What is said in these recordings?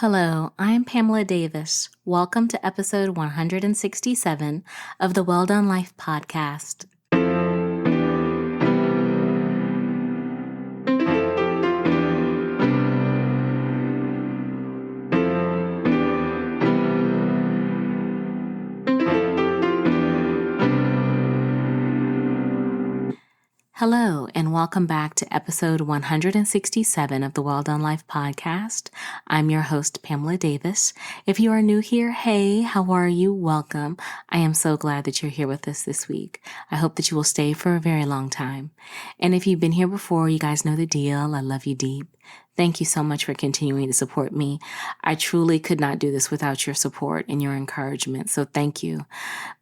Hello, I'm Pamela Davis. Welcome to episode 167 of the Well Done Life podcast. Hello, and welcome back to episode 167 of the Well Done Life podcast. I'm your host, Pamela Davis. If you are new here, hey, how are you? Welcome. I am so glad that you're here with us this week. I hope that you will stay for a very long time. And if you've been here before, you guys know the deal. I love you deep. Thank you so much for continuing to support me. I truly could not do this without your support and your encouragement, so thank you.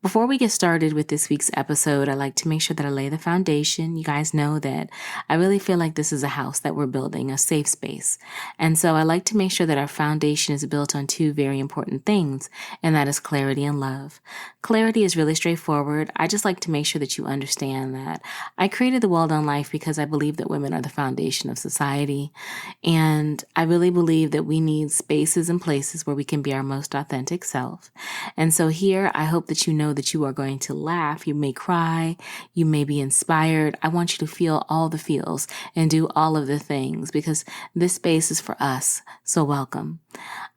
Before we get started with this week's episode, I like to make sure that I lay the foundation. You guys know that I really feel like this is a house that we're building, a safe space. And so I like to make sure that our foundation is built on two very important things, and that is clarity and love. Clarity is really straightforward. I just like to make sure that you understand that I created the Well Done Life because I believe that women are the foundation of society. And I really believe that we need spaces and places where we can be our most authentic self. And so here, I hope that you know that you are going to laugh. You may cry. You may be inspired. I want you to feel all the feels and do all of the things because this space is for us. So welcome.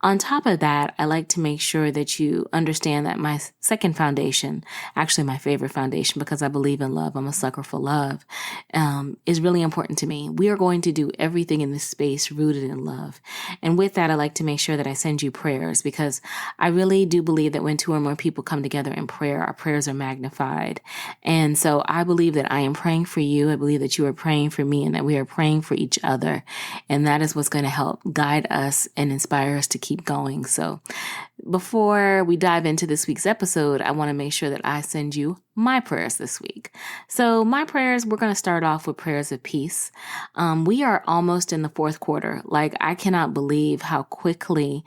On top of that, I like to make sure that you understand that my second foundation, actually my favorite foundation because I believe in love, I'm a sucker for love, is really important to me. We are going to do everything in this space rooted in love. And with that, I like to make sure that I send you prayers because I really do believe that when two or more people come together in prayer, our prayers are magnified. And so I believe that I am praying for you. I believe that you are praying for me and that we are praying for each other. And that is what's going to help guide us and inspire us to keep going. So before we dive into this week's episode, I want to make sure that I send you my prayers this week. So my prayers, we're going to start off with prayers of peace. We are almost in the fourth quarter. Like I cannot believe how quickly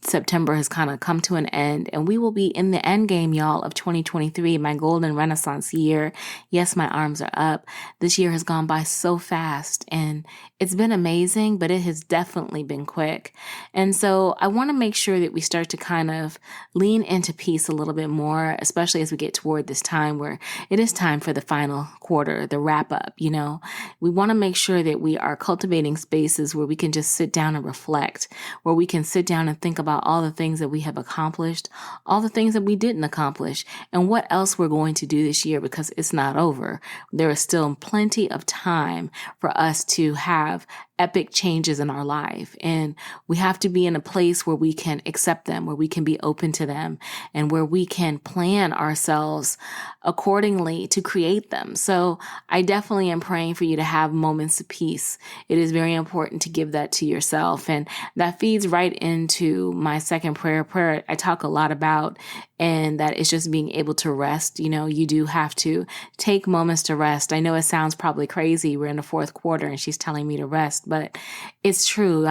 September has kind of come to an end and we will be in the end game, y'all, of 2023, my golden renaissance year. Yes, my arms are up. This year has gone by so fast and it's been amazing, but it has definitely been quick. And so I want to make sure that we start to kind of lean into peace a little bit more, especially as we get toward this time where it is time for the final quarter, the wrap up, We want to make sure that we are cultivating spaces where we can just sit down and reflect, where we can sit down and think about all the things that we have accomplished, all the things that we didn't accomplish, and what else we're going to do this year because it's not over. There is still plenty of time for us to have epic changes in our life. And we have to be in a place where we can accept them, where we can be open to them, and where we can plan ourselves accordingly to create them. So I definitely am praying for you to have moments of peace. It is very important to give that to yourself. And that feeds right into my second prayer I talk a lot about, and that is just being able to rest. You do have to take moments to rest. I know it sounds probably crazy. We're in the fourth quarter and she's telling me to rest, but it's true.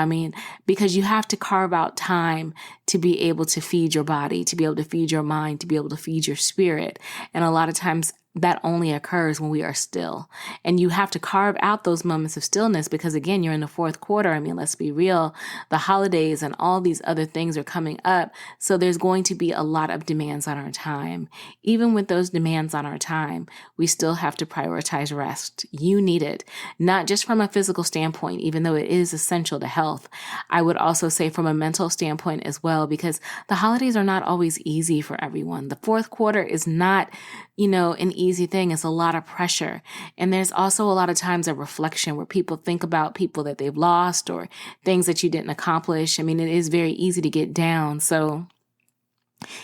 Because you have to carve out time to be able to feed your body, to be able to feed your mind, to be able to feed your spirit. And a lot of times that only occurs when we are still. And you have to carve out those moments of stillness because, again, you're in the fourth quarter. Let's be real. The holidays and all these other things are coming up. So there's going to be a lot of demands on our time. Even with those demands on our time, we still have to prioritize rest. You need it, not just from a physical standpoint, even though it is essential to health. I would also say from a mental standpoint as well, because the holidays are not always easy for everyone. The fourth quarter is not, an easy thing. It's a lot of pressure. And there's also a lot of times of reflection where people think about people that they've lost or things that you didn't accomplish. It is very easy to get down. So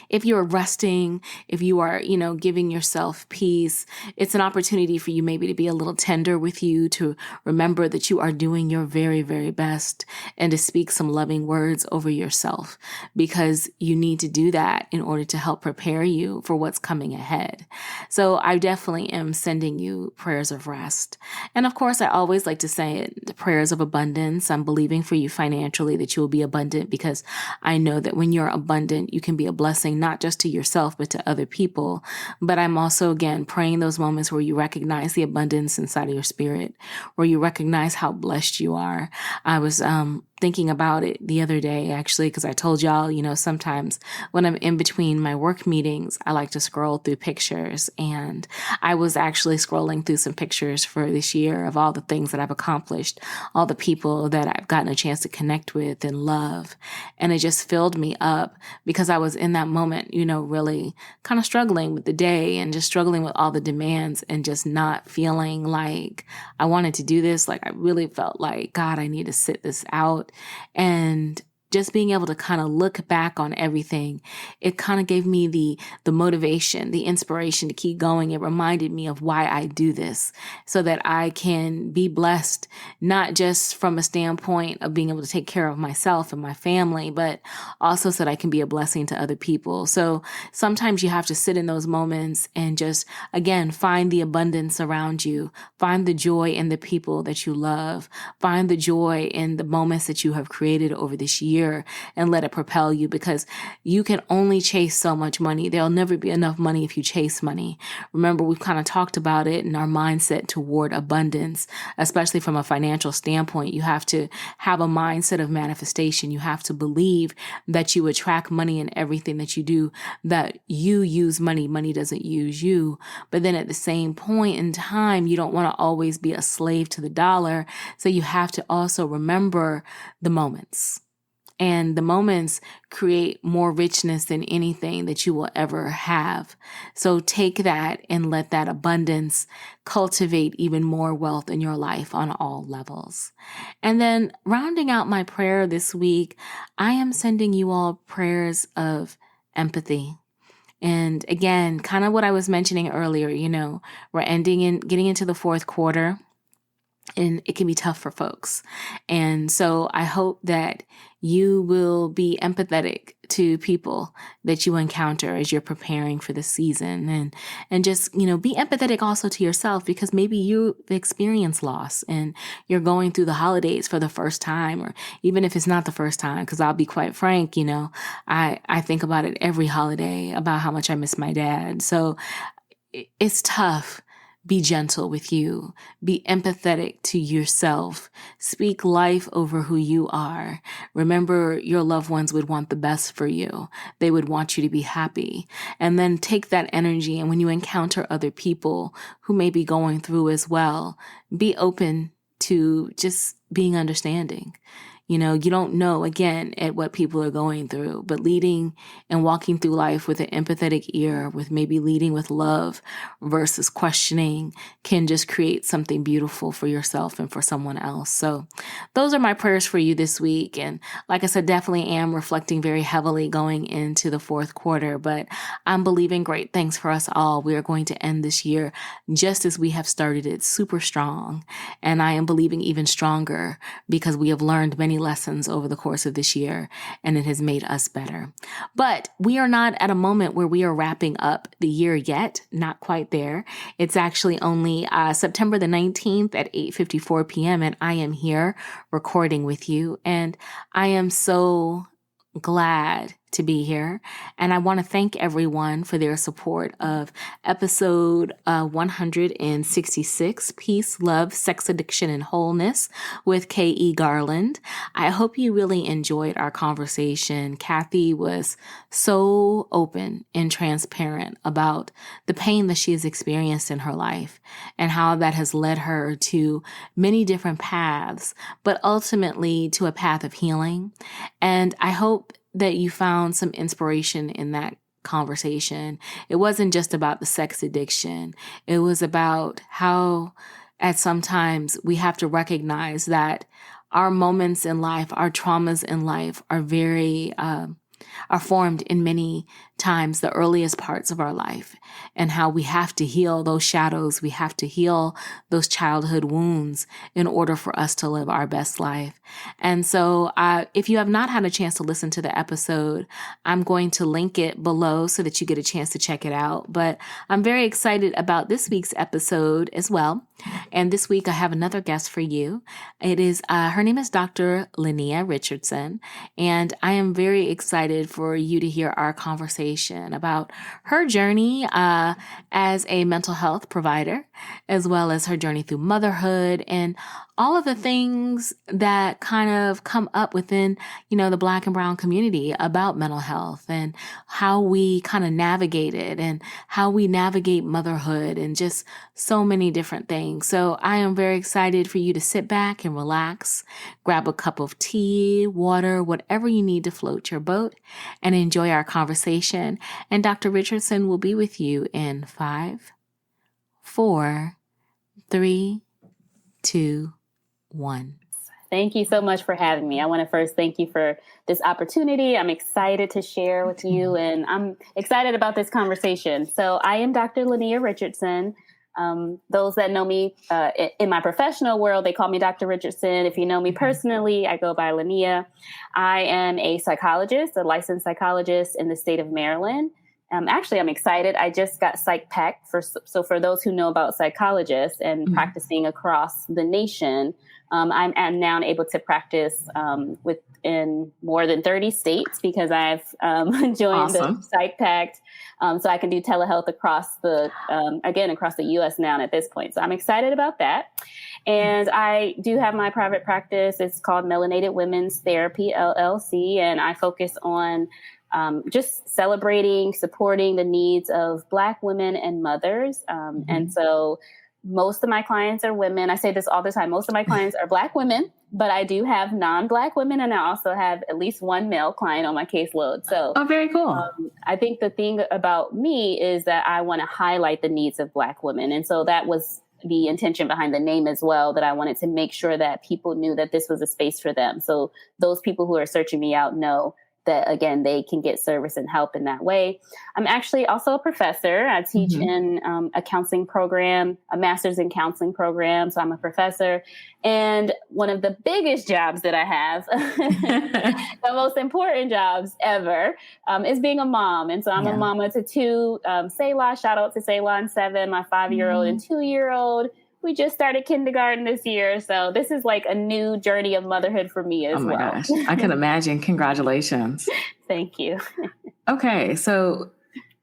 if you're resting, if you are, giving yourself peace, it's an opportunity for you maybe to be a little tender with you, to remember that you are doing your very, very best and to speak some loving words over yourself because you need to do that in order to help prepare you for what's coming ahead. So I definitely am sending you prayers of rest. And of course, I always like to say it, the prayers of abundance. I'm believing for you financially that you will be abundant because I know that when you're abundant, you can be a blessing, not just to yourself, but to other people. But I'm also, again, praying those moments where you recognize the abundance inside of your spirit, where you recognize how blessed you are. I was thinking about it the other day, actually, because I told y'all, sometimes when I'm in between my work meetings, I like to scroll through pictures. And I was actually scrolling through some pictures for this year of all the things that I've accomplished, all the people that I've gotten a chance to connect with and love. And it just filled me up because I was in that moment, really kind of struggling with the day and just struggling with all the demands and just not feeling like I wanted to do this. Like I really felt like, God, I need to sit this out. And just being able to kind of look back on everything, it kind of gave me the motivation, the inspiration to keep going. It reminded me of why I do this so that I can be blessed, not just from a standpoint of being able to take care of myself and my family, but also so that I can be a blessing to other people. So sometimes you have to sit in those moments and just, again, find the abundance around you, find the joy in the people that you love, find the joy in the moments that you have created over this year, and let it propel you, because you can only chase so much money. There'll never be enough money if you chase money. Remember, we've kind of talked about it in our mindset toward abundance, especially from a financial standpoint. You have to have a mindset of manifestation. You have to believe that you attract money in everything that you do, that you use money. Money doesn't use you. But then at the same point in time, you don't want to always be a slave to the dollar. So you have to also remember the moments. And the moments create more richness than anything that you will ever have. So take that and let that abundance cultivate even more wealth in your life on all levels. And then rounding out my prayer this week, I am sending you all prayers of empathy. And again, kind of what I was mentioning earlier, we're getting into the fourth quarter. And it can be tough for folks. And so I hope that you will be empathetic to people that you encounter as you're preparing for the season, and just, be empathetic also to yourself, because maybe you've experienced loss and you're going through the holidays for the first time, or even if it's not the first time, because I'll be quite frank, I think about it every holiday about how much I miss my dad. So it's tough. Be gentle with you. Be empathetic to yourself. Speak life over who you are. Remember, your loved ones would want the best for you. They would want you to be happy. And then take that energy, and when you encounter other people who may be going through as well, be open to just being understanding. You don't know, again, at what people are going through, but leading and walking through life with an empathetic ear, with maybe leading with love versus questioning, can just create something beautiful for yourself and for someone else. So those are my prayers for you this week. And like I said, definitely am reflecting very heavily going into the fourth quarter, but I'm believing great things for us all. We are going to end this year just as we have started it, super strong. And I am believing even stronger because we have learned many lessons over the course of this year, and it has made us better. But we are not at a moment where we are wrapping up the year yet, not quite there. It's actually only September the 19th at 8:54 p.m. and I am here recording with you, and I am so glad to be here. And I want to thank everyone for their support of episode 166, Peace, Love, Sex Addiction, and Wholeness with K.E. Garland. I hope you really enjoyed our conversation. Kathy was so open and transparent about the pain that she has experienced in her life and how that has led her to many different paths, but ultimately to a path of healing. And I hope that you found some inspiration in that conversation. It wasn't just about the sex addiction. It was about how at sometimes we have to recognize that our moments in life, our traumas in life are are formed in many times the earliest parts of our life, and how we have to heal those shadows. We have to heal those childhood wounds in order for us to live our best life. And so if you have not had a chance to listen to the episode, I'm going to link it below so that you get a chance to check it out. But I'm very excited about this week's episode as well. And this week I have another guest for you. It is, her name is Dr. Lyneia Richardson, and I am very excited for you to hear our conversation about her journey as a mental health provider, as well as her journey through motherhood, and all of the things that kind of come up within, the Black and brown community about mental health and how we kind of navigate it and how we navigate motherhood and just so many different things. So I am very excited for you to sit back and relax, grab a cup of tea, water, whatever you need to float your boat, and enjoy our conversation. And Dr. Richardson will be with you in 5, 4, 3, 2, 1. Thank you so much for having me. I want to first thank you for this opportunity. I'm excited to share with you, and I'm excited about this conversation. So I am Dr. Lyneia Richardson. Those that know me in my professional world, they call me Dr. Richardson. If you know me personally, I go by Lyneia. I am a psychologist, a licensed psychologist in the state of Maryland. Actually, I'm excited. I just got psych packed. So for those who know about psychologists and practicing across the nation, I'm now able to practice within more than 30 states because I've joined the psych pact. So I can do telehealth across the U.S. now at this point. So I'm excited about that. And I do have my private practice. It's called Melanated Women's Therapy, LLC. And I focus on just celebrating, supporting the needs of Black women and mothers. And so most of my clients are women. I say this all the time. Most of my clients are Black women, but I do have non-Black women. And I also have at least one male client on my caseload. So, very cool. I think the thing about me is that I want to highlight the needs of Black women. And so that was the intention behind the name as well, that I wanted to make sure that people knew that this was a space for them. So those people who are searching me out know that, again, they can get service and help in that way. I'm actually also a professor. I teach in a counseling program, a master's in counseling program. So I'm a professor. And one of the biggest jobs that I have, the most important jobs ever, is being a mom. And so I'm a mama to 2, Selah, shout out to Selah and 7, my 5-year-old and 2-year-old. We just started kindergarten this year. So this is like a new journey of motherhood for me as well. Oh my gosh. I can imagine. Congratulations. Thank you. Okay. So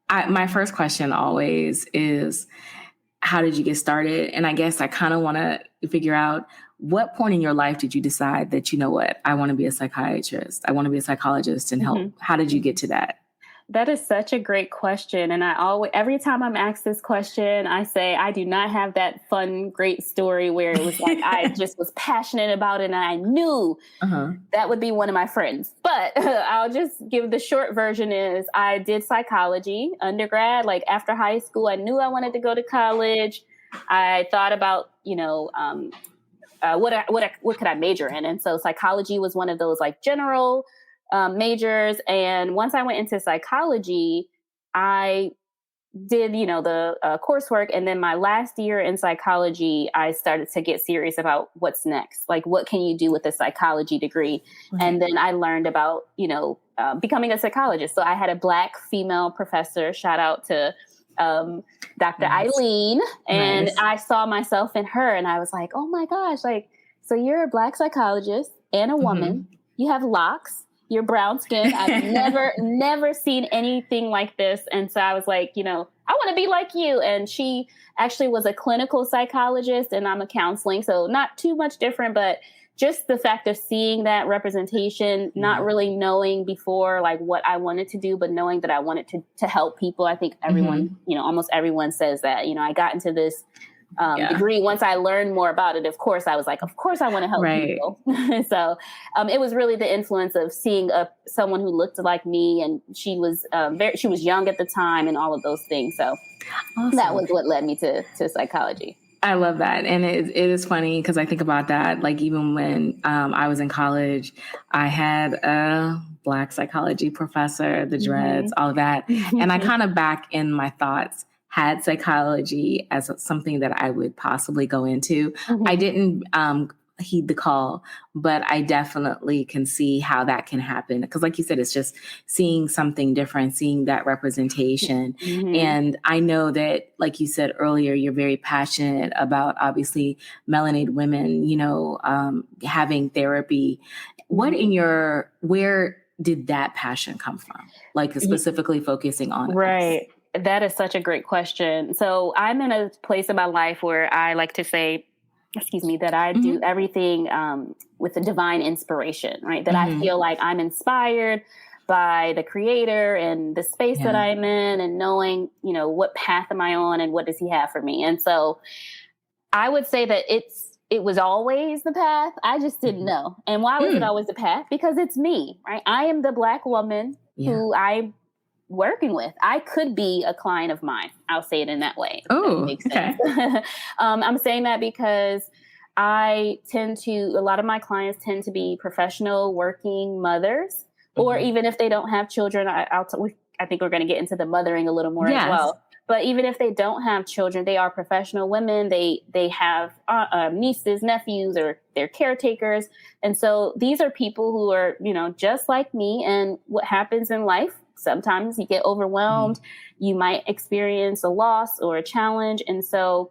my first question always is, how did you get started? And I guess I kind of want to figure out, what point in your life did you decide that, you know what, I want to be a psychiatrist, I want to be a psychologist and help? How did you get to that? That is such a great question. And every time I'm asked this question, I say, I do not have that fun, great story where it was like, I just was passionate about it and I knew that would be one of my friends. But I'll just give the short version is I did psychology undergrad, like after high school. I knew I wanted to go to college. I thought about, what could I major in? And so psychology was one of those like general majors. And once I went into psychology, I did, the coursework. And then my last year in psychology, I started to get serious about what's next. Like, what can you do with a psychology degree? And then I learned about, becoming a psychologist. So I had a Black female professor, shout out to Dr. Eileen. And I saw myself in her and I was like, oh my gosh, like, so you're a Black psychologist and a woman, you have locks, you're brown skin. I've never seen anything like this. And so I was like, I want to be like you. And she actually was a clinical psychologist and I'm a counseling. So not too much different, but just the fact of seeing that representation, not really knowing before like what I wanted to do, but knowing that I wanted to help people. I think everyone, almost everyone says that, I got into this degree. Once I learned more about it, of course, I was like, of course I want to help people. So it was really the influence of seeing someone who looked like me, and she was she was young at the time, and all of those things. So that was what led me to psychology. I love that. And it is funny because I think about that. Like even when I was in college, I had a Black psychology professor, the dreads, all of that. And I kind of back in my thoughts had psychology as something that I would possibly go into. I didn't heed the call, but I definitely can see how that can happen. Because like you said, it's just seeing something different, seeing that representation. And I know that, like you said earlier, you're very passionate about obviously melanated women, having therapy. Where did that passion come from? Like specifically focusing on Right. That is such a great question. So I'm in a place in my life where I like to say excuse me, that I do everything with a divine inspiration, right? That I feel like I'm inspired by the creator and the space that I'm in, and knowing, you know, what path am I on and what does he have for me? And so I would say that it was always the path. I just didn't know. And why was it always the path? Because it's me, right? I am the Black woman who I'm working with. I could be a client of mine. I'll say it in that way. Oh, makes sense. Okay. I'm saying that because a lot of my clients tend to be professional working mothers, or even if they don't have children, I think we're going to get into the mothering a little more as well. But even if they don't have children, they are professional women. They have nieces, nephews, or they're caretakers. And so these are people who are, you know, just like me. And what happens in life, sometimes you get overwhelmed. You might experience a loss or a challenge. And so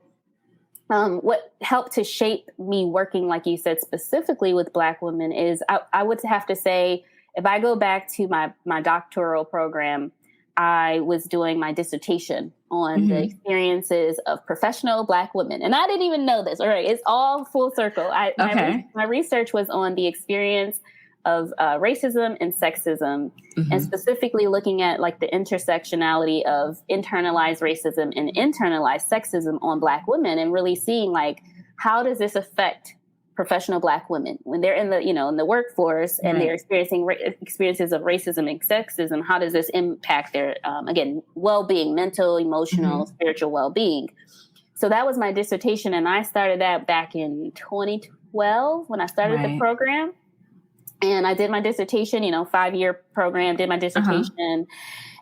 what helped to shape me working, like you said, specifically with Black women is I would have to say, if I go back to my doctoral program, I was doing my dissertation on the experiences of professional Black women. And I didn't even know this. All right. It's all full circle. My research was on the experience of racism and sexism, and specifically looking at like the intersectionality of internalized racism and internalized sexism on Black women, and really seeing like, how does this affect professional Black women when they're in the workforce and they're experiencing experiences of racism and sexism? How does this impact their, again, well-being, mental, emotional, spiritual well-being? So that was my dissertation. And I started that back in 2012 when I started the program. And I did my dissertation, 5-year program, did my dissertation.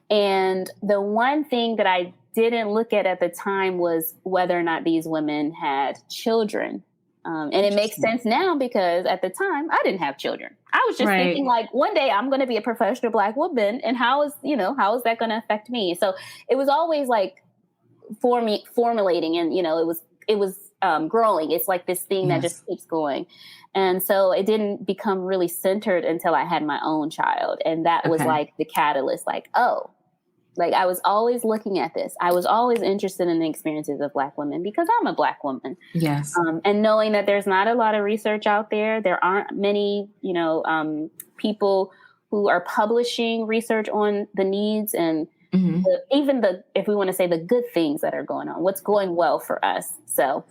And the one thing that I didn't look at the time was whether or not these women had children. And it makes sense now, because at the time I didn't have children. I was just thinking like, one day I'm going to be a professional Black woman, and how is that going to affect me? So it was always like formulating, and, it was growing. It's like this thing that just keeps going. And so it didn't become really centered until I had my own child. And that was like the catalyst, like, oh, like I was always looking at this. I was always interested in the experiences of Black women because I'm a Black woman. Yes. And knowing that there's not a lot of research out there. There aren't many, people who are publishing research on the needs and if we want to say the good things that are going on, what's going well for us. So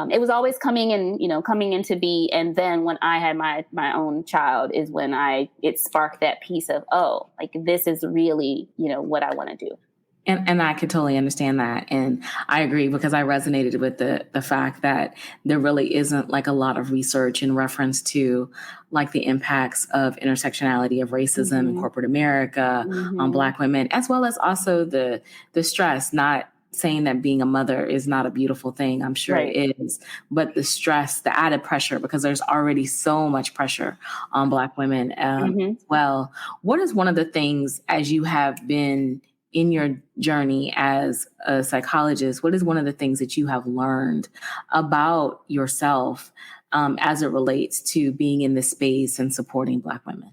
it was always coming into be. And then when I had my own child is when it sparked that piece of, oh, like this is really, what I want to do. And I could totally understand that. And I agree, because I resonated with the fact that there really isn't like a lot of research in reference to like the impacts of intersectionality of racism in corporate America on Black women, as well as also the stress, not saying that being a mother is not a beautiful thing. I'm sure it is, but the stress, the added pressure, because there's already so much pressure on Black women as well. What is one of the things, as you have been in your journey as a psychologist, what is one of the things that you have learned about yourself as it relates to being in this space and supporting Black women?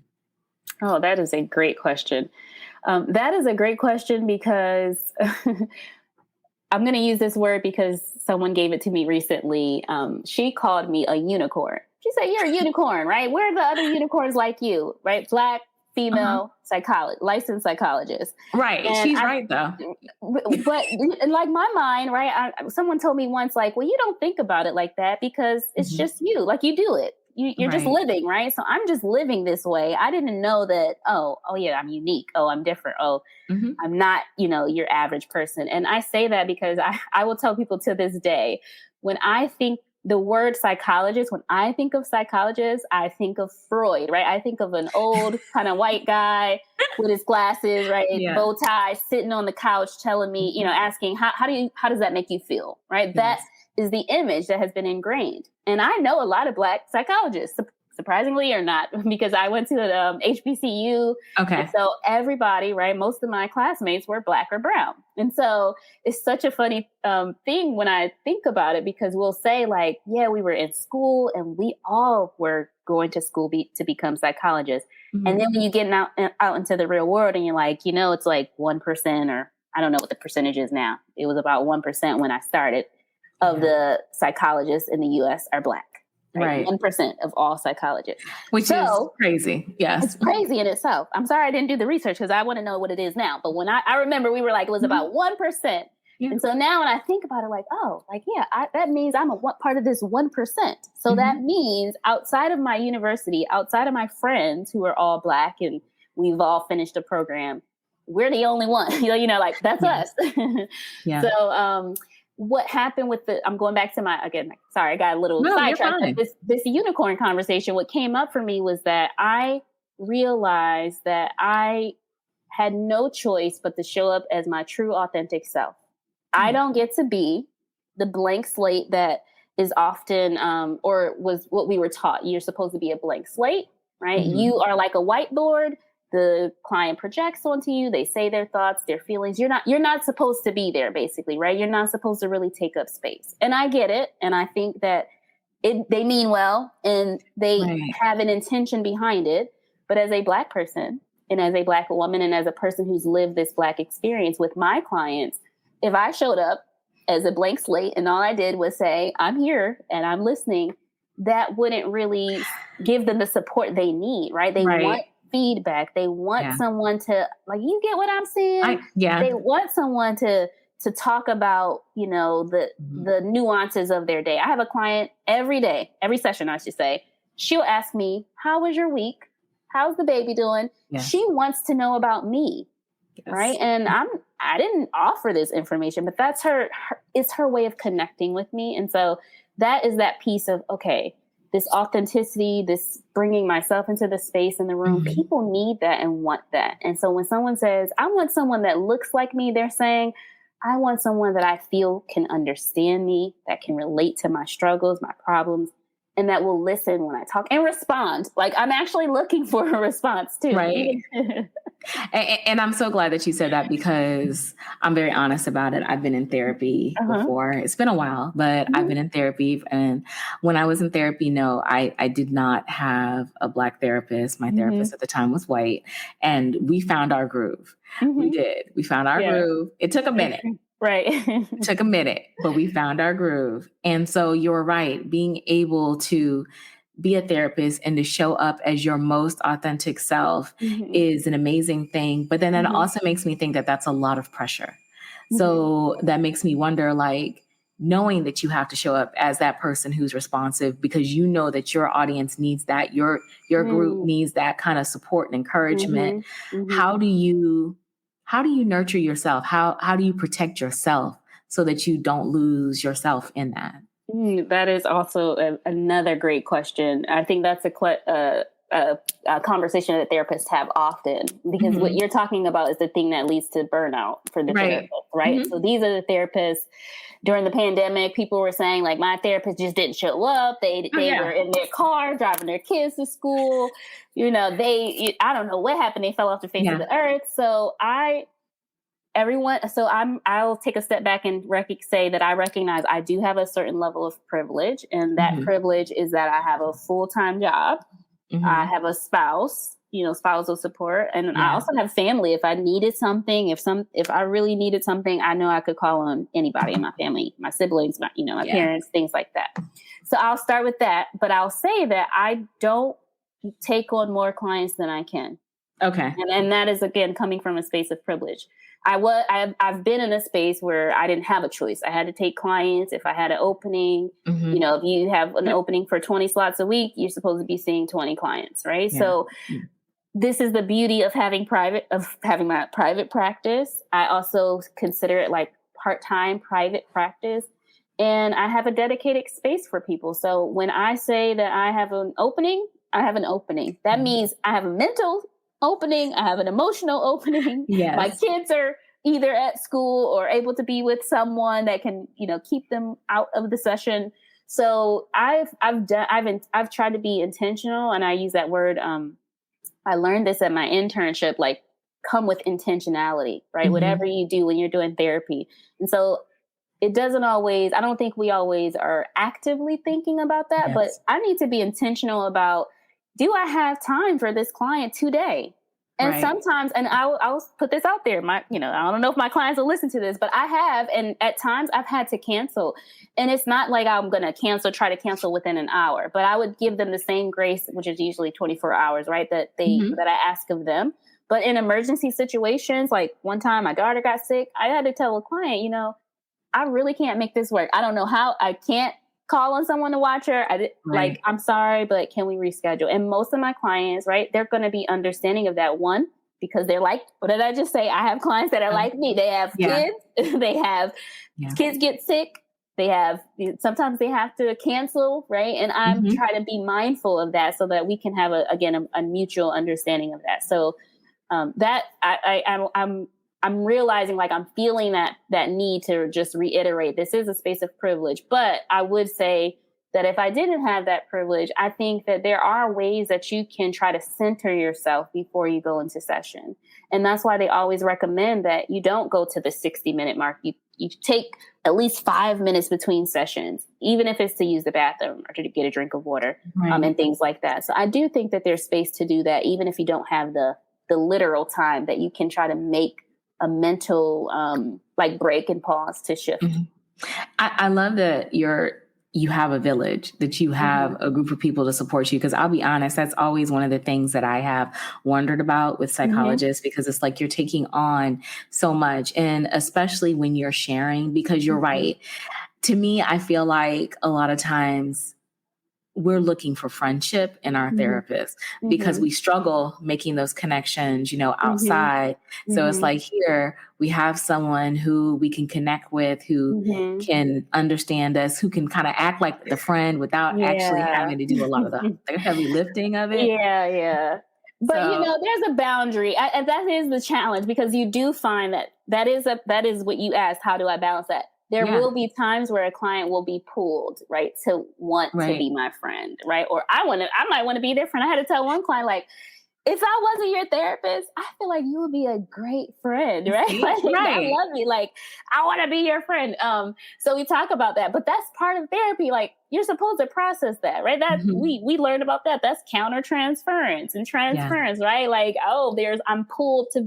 Oh, that is a great question. That is a great question because I'm going to use this word because someone gave it to me recently. She called me a unicorn. She said, "You're a unicorn, right? Where are the other unicorns like you, right? Black, female, licensed psychologist." Right. And she's right, though. But in like my mind, right, someone told me once, like, well, you don't think about it like that because it's just you. Like, you do it. You're just living, right? So I'm just living this way. I didn't know that, oh yeah, I'm unique. Oh, I'm different. Oh, I'm not, your average person. And I say that because I will tell people to this day, when I think the word psychologist, when I think of psychologist, I think of Freud, right? I think of an old kind of white guy with his glasses, right? Bow tie, sitting on the couch telling me, asking, how does that make you feel? Right? Yes. That is the image that has been ingrained. And I know a lot of Black psychologists, surprisingly or not, because I went to HBCU. Okay. And so everybody, right, most of my classmates were Black or brown. And so it's such a funny thing when I think about it, because we'll say like, yeah, we were in school and we all were going to school to become psychologists. And then when you get out into the real world and you're like, it's like 1%, or I don't know what the percentage is now. It was about 1% when I started. of the psychologists in the US are Black. Right. 1% of all psychologists. Which is crazy. Yes. It's crazy in itself. I'm sorry I didn't do the research because I want to know what it is now. But when I remember we were like, it was about 1%. Yeah. And so now when I think about it, like, oh, like, yeah, that means I'm part of this 1%. So that means outside of my university, outside of my friends who are all Black and we've all finished a program, we're the only one, like that's us. Yeah. So, what happened with I'm going back to sorry, I got a little sidetracked. This unicorn conversation, what came up for me was that I realized that I had no choice but to show up as my true authentic self. I don't get to be the blank slate that is often, or was what we were taught. You're supposed to be a blank slate, right? Mm-hmm. You are like a whiteboard. The client projects onto you. They say their thoughts, their feelings. You're not supposed to be there, basically, right? You're not supposed to really take up space. And I get it. And I think that they mean well and they have an intention behind it. But as a Black person and as a Black woman and as a person who's lived this Black experience with my clients, if I showed up as a blank slate and all I did was say, I'm here and I'm listening, that wouldn't really give them the support they need, right? They want feedback. They want someone to, like, you get what I'm saying? They want someone to talk about, the nuances of their day. I have a client every day, every session, I should say. She'll ask me, how was your week? How's the baby doing? Yes. She wants to know about me. Yes. Right. And I didn't offer this information, but that's it's her way of connecting with me. And so that is that piece of, okay, this authenticity, this bringing myself into the space in the room, people need that and want that. And so when someone says, I want someone that looks like me, they're saying, I want someone that I feel can understand me, that can relate to my struggles, my problems, and that will listen when I talk and respond. Like, I'm actually looking for a response too. Right. And I'm so glad that you said that because I'm very honest about it. I've been in therapy before. It's been a while, but I've been in therapy. And when I was in therapy, no, I did not have a Black therapist. My therapist at the time was white. And we found our groove. We did. We found our groove. It took a minute. Right. It took a minute, but we found our groove. And so you're right. Being able to be a therapist and to show up as your most authentic self is an amazing thing. But then that also makes me think that that's a lot of pressure. So that makes me wonder, like, knowing that you have to show up as that person who's responsive because you know that your audience needs that, your group needs that kind of support and encouragement. How do you nurture yourself? How do you protect yourself so that you don't lose yourself in that? That is also another great question. I think that's a conversation that therapists have often because what you're talking about is the thing that leads to burnout for the therapist, right? So these are the therapists. During the pandemic, people were saying, like, my therapist just didn't show up. They were in their car driving their kids to school. I don't know what happened. They fell off the face of the earth. So I'll take a step back and say that I recognize I do have a certain level of privilege. And that privilege is that I have a full-time job. I have a spouse, spousal support. And I also have family. If I needed something, if I really needed something, I know I could call on anybody in my family, my siblings, my parents, things like that. So I'll start with that. But I'll say that I don't take on more clients than I can. Okay. And that is, again, coming from a space of privilege. I've been in a space where I didn't have a choice. I had to take clients. If I had an opening, if you have an opening for 20 slots a week, you're supposed to be seeing 20 clients, right? Yeah. So this is the beauty of having my private practice. I also consider it like part-time private practice. And I have a dedicated space for people. So when I say that I have an opening, I have an opening. That means I have a mental opening. I have an emotional opening. Yes. My kids are either at school or able to be with someone that can, keep them out of the session. So I've tried to be intentional, and I use that word. I learned this at my internship, like, come with intentionality, right? Whatever you do when you're doing therapy. And so it doesn't always, I don't think we always are actively thinking about that, but I need to be intentional about, do I have time for this client today? And sometimes, and I'll put this out there, I don't know if my clients will listen to this, but I have, and at times I've had to cancel. And it's not like I'm going to try to cancel within an hour, but I would give them the same grace, which is usually 24 hours, right? That I ask of them. But in emergency situations, like one time my daughter got sick, I had to tell a client, I really can't make this work. I don't know how. I can't call on someone to watch her. I'm sorry, but can we reschedule? And most of my clients, right, they're going to be understanding of that. One, because they're like, what did I just say? I have clients that are like me. They have kids. They have kids get sick. Sometimes they have to cancel, right? And I'm trying to be mindful of that so that we can have a mutual understanding of that. So that I'm realizing, like, I'm feeling that need to just reiterate, this is a space of privilege. But I would say that if I didn't have that privilege, I think that there are ways that you can try to center yourself before you go into session. And that's why they always recommend that you don't go to the 60-minute mark. You take at least 5 minutes between sessions, even if it's to use the bathroom or to get a drink of water, and things like that. So I do think that there's space to do that, even if you don't have the literal time, that you can try to make a mental break and pause to shift. I love that you have a village, that you have a group of people to support you. Because I'll be honest, that's always one of the things that I have wondered about with psychologists, because it's like you're taking on so much. And especially when you're sharing, because you're right. To me, I feel like a lot of times we're looking for friendship in our therapist because we struggle making those connections, outside. So it's like, here we have someone who we can connect with, who can understand us, who can kind of act like the friend without actually having to do a lot of the heavy lifting of it. Yeah. But there's a boundary, and that is the challenge, because you do find that is what you asked. How do I balance that? There will be times where a client will be pulled, right, to want to be my friend, right? Or I might want to be their friend. I had to tell one client, like, if I wasn't your therapist, I feel like you would be a great friend, right? I love you. Like, I want to be your friend. So we talk about that, but that's part of therapy. Like, you're supposed to process that, right? That we learned about that. That's countertransference and transference, right? Like, I'm pulled to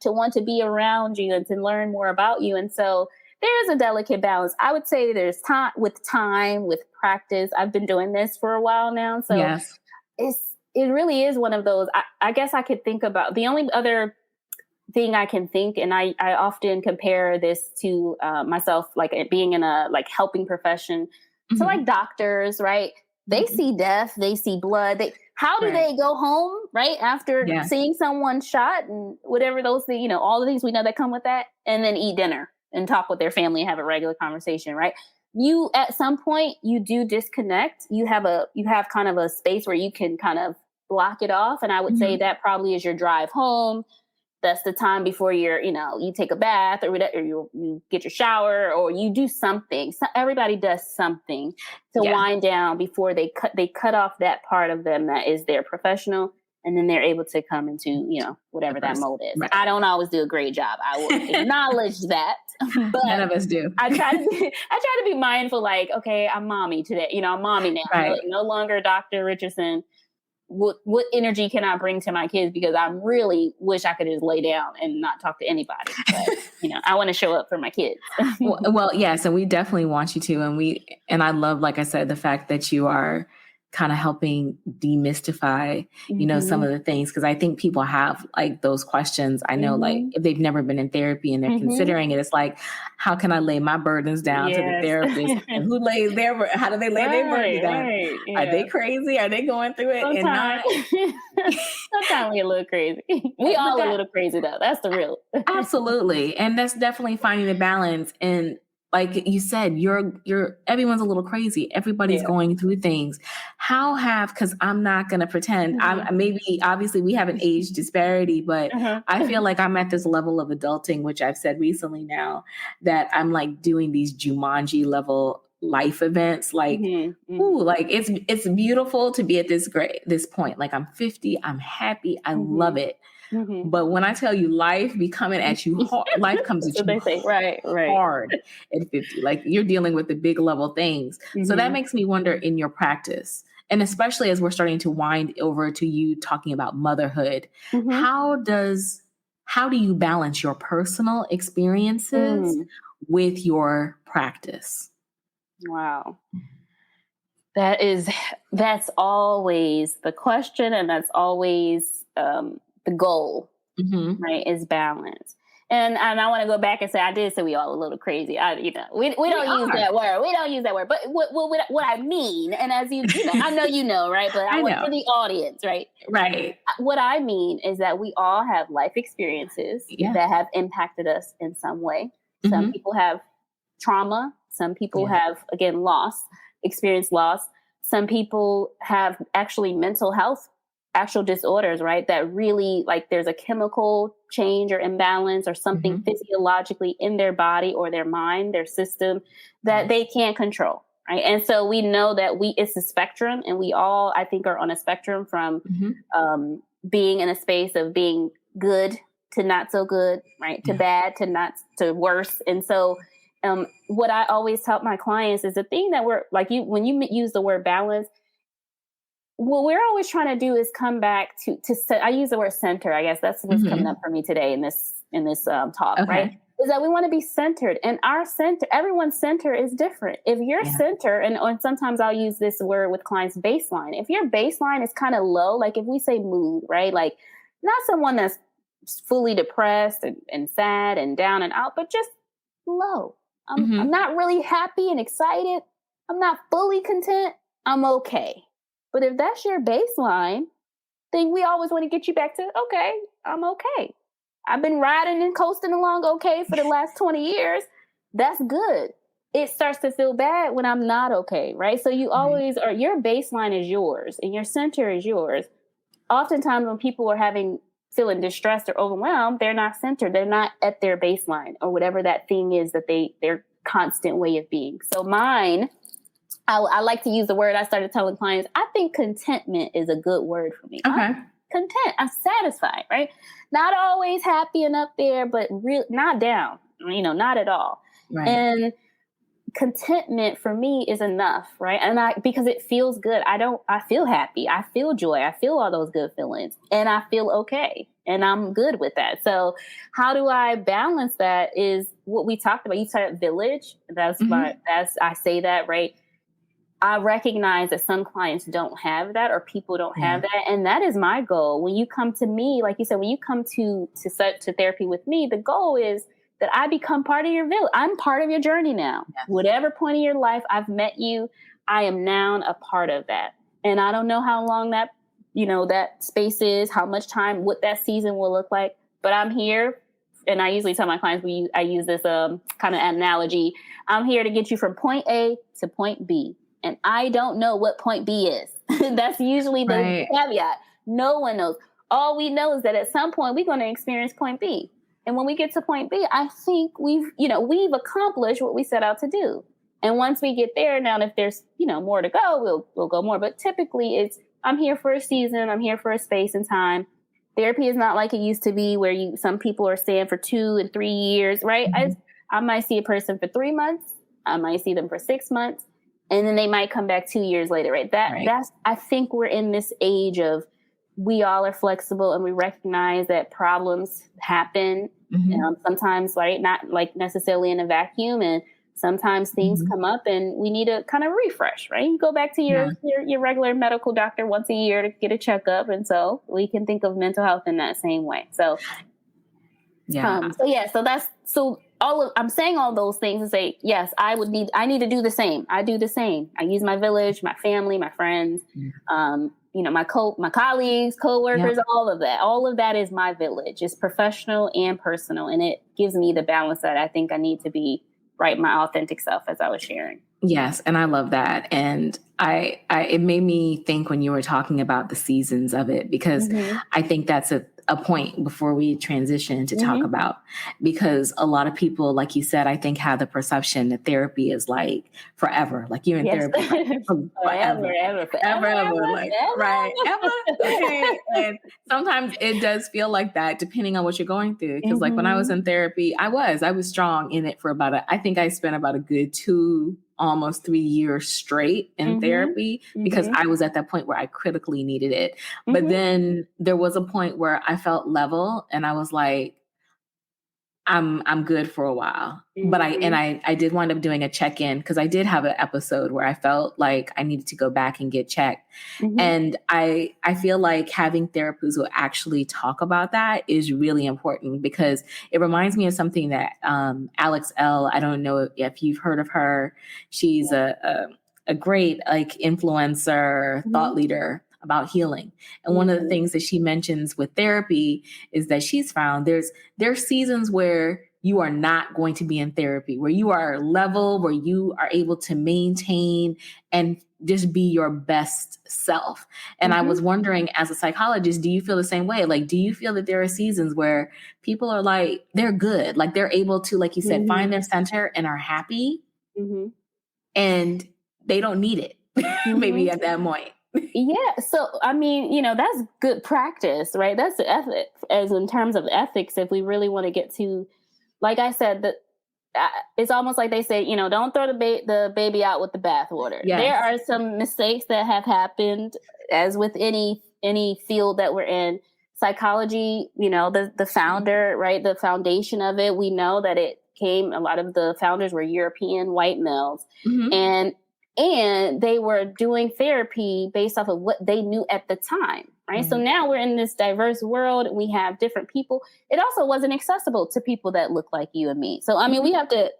want to be around you and to learn more about you. And so there's a delicate balance. I would say there's time, with practice. I've been doing this for a while now. So it really is one of those, I guess I could think about, the only other thing I can think, and I often compare this to myself, like being in a helping profession. So like doctors, right? They see death, they see blood. How do they go home, right? After seeing someone shot and whatever those things, all the things we know that come with that, and then eat dinner and talk with their family and have a regular conversation, right? You, at some point, you do disconnect. You have kind of a space where you can kind of block it off. And I would say that probably is your drive home. That's the time before you take a bath or whatever, or you get your shower, or you do something. So everybody does something to wind down before they cut off that part of them that is their professional. And then they're able to come into, whatever that mode is. Right. I don't always do a great job. I will acknowledge that. But none of us do. I try to be mindful, like, okay, I'm mommy today. I'm mommy now. Right. No longer Dr. Richardson. What energy can I bring to my kids? Because I really wish I could just lay down and not talk to anybody. But, I want to show up for my kids. well, yes. And we definitely want you to. And I love, like I said, the fact that you are kind of helping demystify, some of the things. Cause I think people have like those questions. I know, like, if they've never been in therapy and they're considering it, it's like, how can I lay my burdens down to the therapist? And how do they lay their burdens down? Right, yeah. Are they crazy? Are they going through it? Sometimes, sometimes we're a little crazy. We all a little crazy though. That's the real. Absolutely. And that's definitely finding the balance. And like you said, everyone's a little crazy. Everybody's going through things. Because I'm not going to pretend, obviously we have an age disparity, but I feel like I'm at this level of adulting, which I've said recently now, that I'm like doing these Jumanji level life events. Like, like it's beautiful to be at this point. Like, I'm 50, I'm happy. I love it. But when I tell you life be coming at you hard, life comes at you hard at 50. Like, you're dealing with the big level things. So that makes me wonder, in your practice, and especially as we're starting to wind over to you talking about motherhood, Mm-hmm. how do you balance your personal experiences with your practice? Wow. That's always the question, and that's always the goal, right? Is balance. And I want to go back and say, I did say we all a little crazy. We don't use that word. We don't use that word. But what I mean, and as you know, I know you know, right? But I want for the audience, right? Right. What I mean is that we all have life experiences that have impacted us in some way. Some people have trauma. Some people have, again, experienced loss. Some people have actually mental health, actual disorders, right? That really, like, there's a chemical change or imbalance or something physiologically in their body or their mind, their system, that they can't control, right? And so we know that it's a spectrum, and we all, I think, are on a spectrum from being in a space of being good to not so good, right? To bad to worse. And so what I always tell my clients is the thing that when you use the word balance, what we're always trying to do is come back to I use the word center. I guess that's what's coming up for me today in this talk, right? Is that we want to be centered, and our center, everyone's center is different. If your center, and sometimes I'll use this word with clients, baseline. If your baseline is kind of low, like if we say mood, right? Like not someone that's fully depressed and sad and down and out, but just low. I'm not really happy and excited. I'm not fully content. I'm okay. But if that's your baseline, then we always want to get you back to, okay, I'm okay. I've been riding and coasting along okay for the last 20 years. That's good. It starts to feel bad when I'm not okay, right? So you always are, your baseline is yours and your center is yours. Oftentimes when people are feeling distressed or overwhelmed, they're not centered. They're not at their baseline or whatever that thing is that their constant way of being. So mine, I like to use the word I started telling clients. I think contentment is a good word for me. Okay. I'm content. I'm satisfied, right? Not always happy and up there, but not down, not at all. Right. And contentment for me is enough, right? And because it feels good. I feel happy. I feel joy. I feel all those good feelings, and I feel okay. And I'm good with that. So how do I balance that is what we talked about. You said village. I say that, right? I recognize that some clients don't have that, or people don't have that. And that is my goal. When you come to me, like you said, when you come to therapy with me, the goal is that I become part of your village. I'm part of your journey now. Yes. Whatever point in your life I've met you, I am now a part of that. And I don't know how long that space is, how much time, what that season will look like, but I'm here. And I usually tell my clients, I use this kind of analogy. I'm here to get you from point A to point B. And I don't know what point B is. That's usually the caveat. No one knows. All we know is that at some point we're going to experience point B. And when we get to point B, I think we've accomplished what we set out to do. And once we get there, now if there's, more to go, we'll go more. But typically I'm here for a season. I'm here for a space and time. Therapy is not like it used to be where some people are staying for 2 and 3 years, right? I might see a person for 3 months. I might see them for 6 months. And then they might come back 2 years later, right? I think we're in this age of we all are flexible and we recognize that problems happen. Sometimes, right? Not like necessarily in a vacuum. And sometimes things come up and we need to kind of refresh, right? You go back to your regular medical doctor once a year to get a checkup. And so we can think of mental health in that same way. So, I'm saying all those things to say, yes, I need to do the same. I do the same. I use my village, my family, my friends, my colleagues, coworkers, all of that. All of that is my village. It's professional and personal. And it gives me the balance that I think I need to be my authentic self, as I was sharing. Yes. And I love that. And it made me think when you were talking about the seasons of it, because I think that's a point before we transition to talk about, because a lot of people, like you said, I think have the perception that therapy is like forever. Like you're in therapy forever. Right. Okay. And sometimes it does feel like that depending on what you're going through. Because like when I was in therapy, I was strong in it for I think I spent about a good 2 almost 3 years straight in therapy because I was at that point where I critically needed it. But then there was a point where I felt level and I was like, I'm good for a while. But I did wind up doing a check-in because I did have an episode where I felt like I needed to go back and get checked. And I feel like having therapists who actually talk about that is really important because it reminds me of something that Alex L. I don't know if you've heard of her. She's a great like influencer, thought leader about healing. And one of the things that she mentions with therapy is that she's found there's seasons where you are not going to be in therapy, where you are level, where you are able to maintain and just be your best self. And I was wondering, as a psychologist, do you feel the same way? Like, do you feel that there are seasons where people are like, they're good, like they're able to, like you said, find their center and are happy and they don't need it maybe at that point? Yeah. So, I mean, that's good practice, right? That's the ethic, as in terms of ethics, if we really want to get to, like I said, that it's almost like they say, don't throw the baby out with the bathwater. Yes. There are some mistakes that have happened, as with any field that we're in. Psychology, the founder, right? The foundation of it, we know that a lot of the founders were European white males. And they were doing therapy based off of what they knew at the time, right? So now we're in this diverse world. We have different people. It also wasn't accessible to people that look like you and me. So, I mean, we have to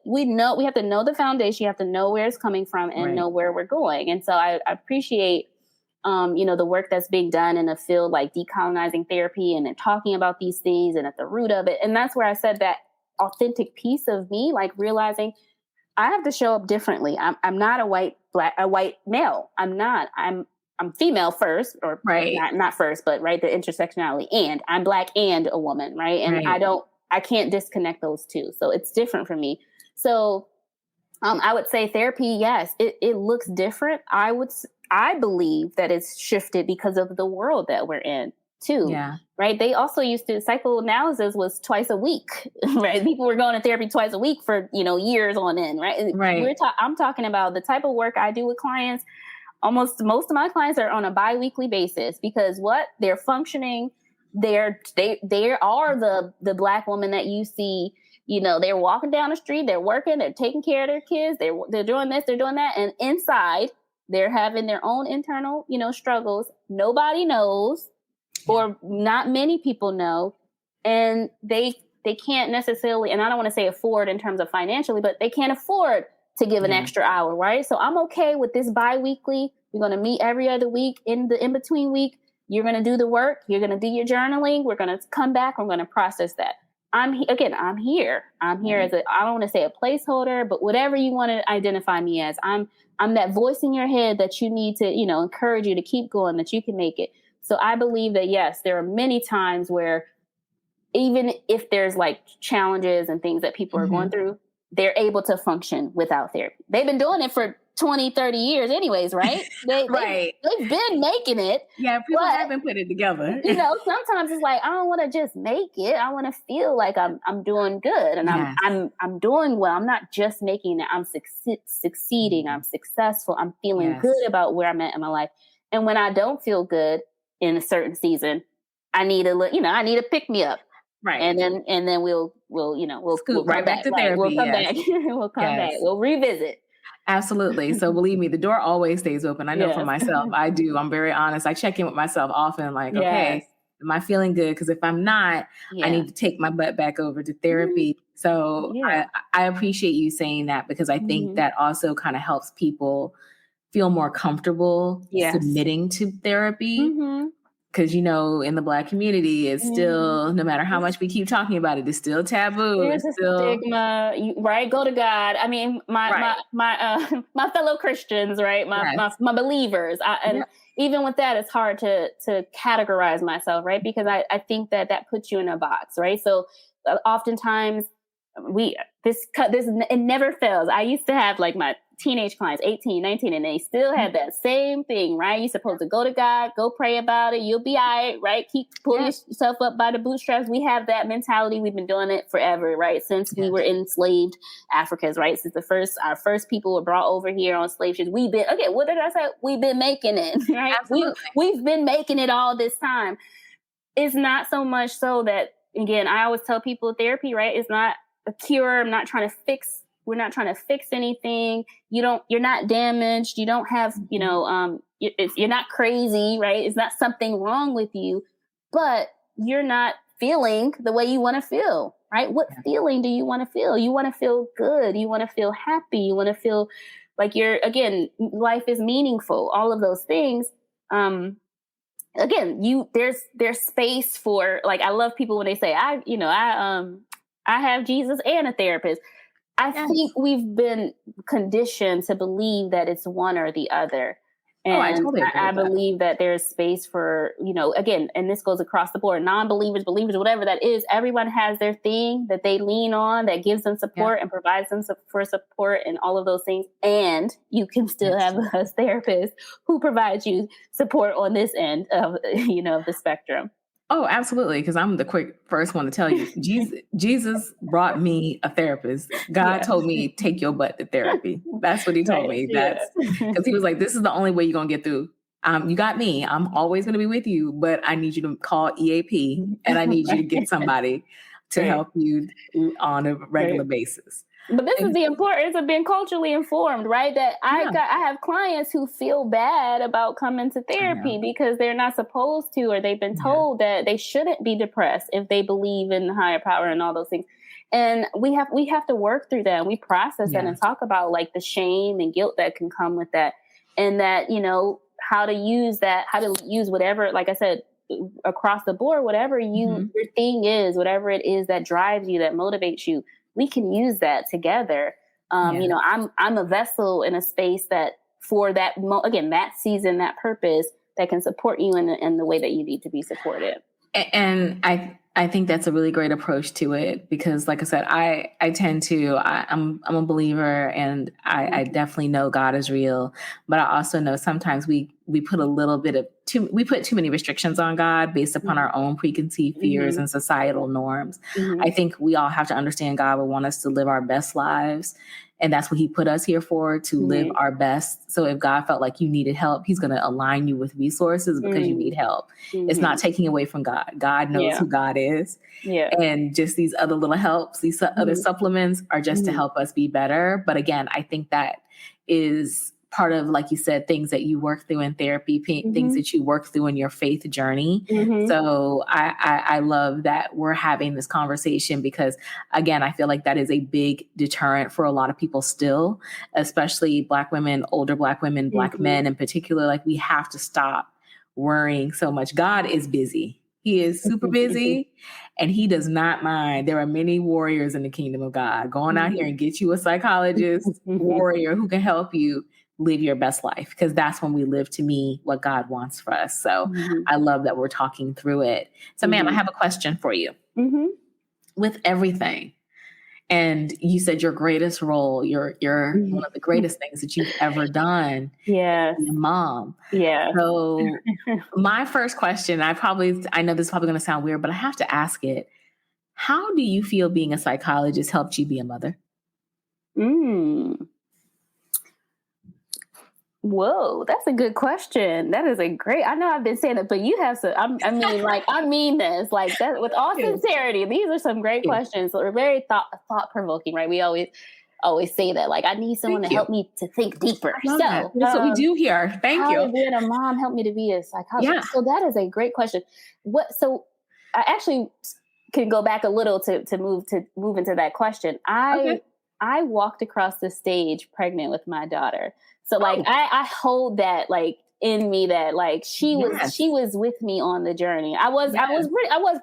know the foundation. You have to know where it's coming from and know where we're going. And so I appreciate, the work that's being done in a field like decolonizing therapy and then talking about these things and at the root of it. And that's where I said that authentic piece of me, like realizing I have to show up differently. I'm not a white male. I'm not. I'm female first, or not first, but right, the intersectionality. And I'm Black and a woman, right? And I can't disconnect those two. So it's different for me. So I would say therapy, yes, it looks different. I believe that it's shifted because of the world that we're in too. Yeah. Right. They also used to, psychoanalysis was twice a week, right? People were going to therapy twice a week for, years on end, right? Right. I'm talking about the type of work I do with clients. Most of my clients are on a bi-weekly basis because they're functioning. They are the Black woman that you see, they're walking down the street, they're working, they're taking care of their kids, they're doing this, they're doing that. And inside they're having their own internal, struggles. Nobody knows. Or not many people know, and they can't necessarily, and I don't want to say afford in terms of financially, but they can't afford to give an extra hour, right? So I'm okay with this bi-weekly. We're going to meet every other week. In the in-between week, you're going to do the work. You're going to do your journaling. We're going to come back. I'm going to process that. I'm here. I'm here as I don't want to say a placeholder, but whatever you want to identify me as. I'm that voice in your head that you need to, encourage you to keep going, that you can make it. So I believe that, yes, there are many times where even if there's like challenges and things that people are going through, they're able to function without therapy. They've been doing it for 20, 30 years anyways, right? They've been making it. Yeah, people have been putting it together. Sometimes it's like, I don't want to just make it. I want to feel like I'm doing good and I'm doing well. I'm not just making it. I'm succeeding. I'm successful. I'm feeling good about where I'm at in my life. And when I don't feel good in a certain season, I need a pick me up. Right. And then we'll scoot right back to therapy. We'll come back. We'll come back. We'll revisit. Absolutely. So believe me, the door always stays open. I know for myself, I do. I'm very honest. I check in with myself often, like, okay, am I feeling good? Because if I'm not, I need to take my butt back over to therapy. So I appreciate you saying that because I think that also kind of helps people feel more comfortable submitting to therapy. Because, in the Black community, it's still, no matter how much we keep talking about it, it's still taboo. There's a stigma, right? Go to God. I mean, my fellow Christians, right? My believers. Even with that, it's hard to categorize myself, right? Because I think that puts you in a box, right? So oftentimes it never fails. I used to have like my teenage clients, 18, 19, and they still have that same thing, right? You're supposed to go to God, go pray about it. You'll be all right, right? Keep pulling yourself up by the bootstraps. We have that mentality. We've been doing it forever, right? Since we were enslaved Africans, right? Since our first people were brought over here on slave ships. We've been, okay, what did I say? We've been making it, right? We've been making it all this time. It's not so much so that, again, I always tell people therapy, right? It's not a cure. We're not trying to fix anything. You're not damaged. You don't have, you're not crazy, right? It's not something wrong with you, but you're not feeling the way you want to feel, right? What feeling do you want to feel? You want to feel good. You want to feel happy. You want to feel like life is meaningful, all of those things. Again, there's space for, like, I love people when they say, I have Jesus and a therapist. I think we've been conditioned to believe that it's one or the other. And I totally agree with that. believe that there's space for, again, and this goes across the board, non-believers, believers, whatever that is, everyone has their thing that they lean on that gives them support and provides them for support and all of those things. And you can still have a therapist who provides you support on this end of, the spectrum. Oh, absolutely. Because I'm the quick first one to tell you, Jesus brought me a therapist. God told me, take your butt to therapy. That's what he told me. That's because he was like, this is the only way you're going to get through. You got me. I'm always going to be with you, but I need you to call EAP and I need you to get somebody to help you on a regular basis. But this is the importance of being culturally informed, right? That I have clients who feel bad about coming to therapy because they're not supposed to, or they've been told that they shouldn't be depressed if they believe in higher power and all those things. And we have to work through that. And we process that and talk about, like, the shame and guilt that can come with that, and that, how to use whatever, like I said, across the board, whatever your thing is, whatever it is that drives you, that motivates you. We can use that together. I'm a vessel in a space that for that, that season, that purpose, that can support you in the way that you need to be supported. And I think that's a really great approach to it because, like I said, I'm a believer, and I definitely know God is real, but I also know sometimes we put we put too many restrictions on God based upon our own preconceived fears and societal norms. I think we all have to understand God would want us to live our best lives. And that's what he put us here for, to live our best. So if God felt like you needed help, he's going to align you with resources because you need help. It's not taking away from God. God knows who God is. Yeah. And just these other little helps, these other supplements are just to help us be better. But again, I think that is part of, like you said, things that you work through in therapy, things that you work through in your faith journey. So I love that we're having this conversation because, again, I feel like that is a big deterrent for a lot of people still, especially Black women, older Black women, Black men in particular. Like, we have to stop worrying so much. God is busy. He is super busy and he does not mind. There are many warriors in the kingdom of God. Going out here and get you a psychologist, warrior who can help you live your best life, because that's when we live to me what God wants for us. So I love that we're talking through it. So ma'am, I have a question for you. With everything, and you said your greatest role, your one of the greatest things that you've ever done, your mom. So my first question, I know this is probably going to sound weird, but I have to ask it. How do you feel being a psychologist helped you be a mother? Whoa, that's a good question. That is I know I've been saying it, but you have to, I mean this, like, that with all sincerity. These are some great questions. They're very thought-provoking, right? We always say that, like, I need someone to help me to think deeper. That's what we do here. Thank you. How did being a mom help me to be a psychologist? Yeah. So that is a great question. So I actually can go back a little to move into that question. I walked across the stage pregnant with my daughter. So, like, I hold that, like, in me, that, like, she was with me on the journey. I was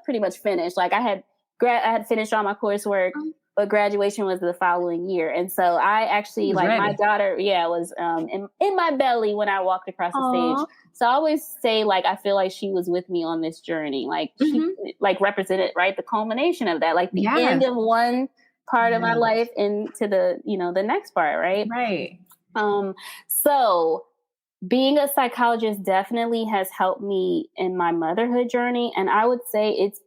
pretty much finished. Like, I had finished all my coursework, but graduation was the following year. And so I actually, my daughter, was in my belly when I walked across the stage. So I always say, like, I feel like she was with me on this journey. Like, she, like, represented, right, the culmination of that, like, the end of one part of my life into the, the next part, right? Right. So being a psychologist definitely has helped me in my motherhood journey. And I would say it's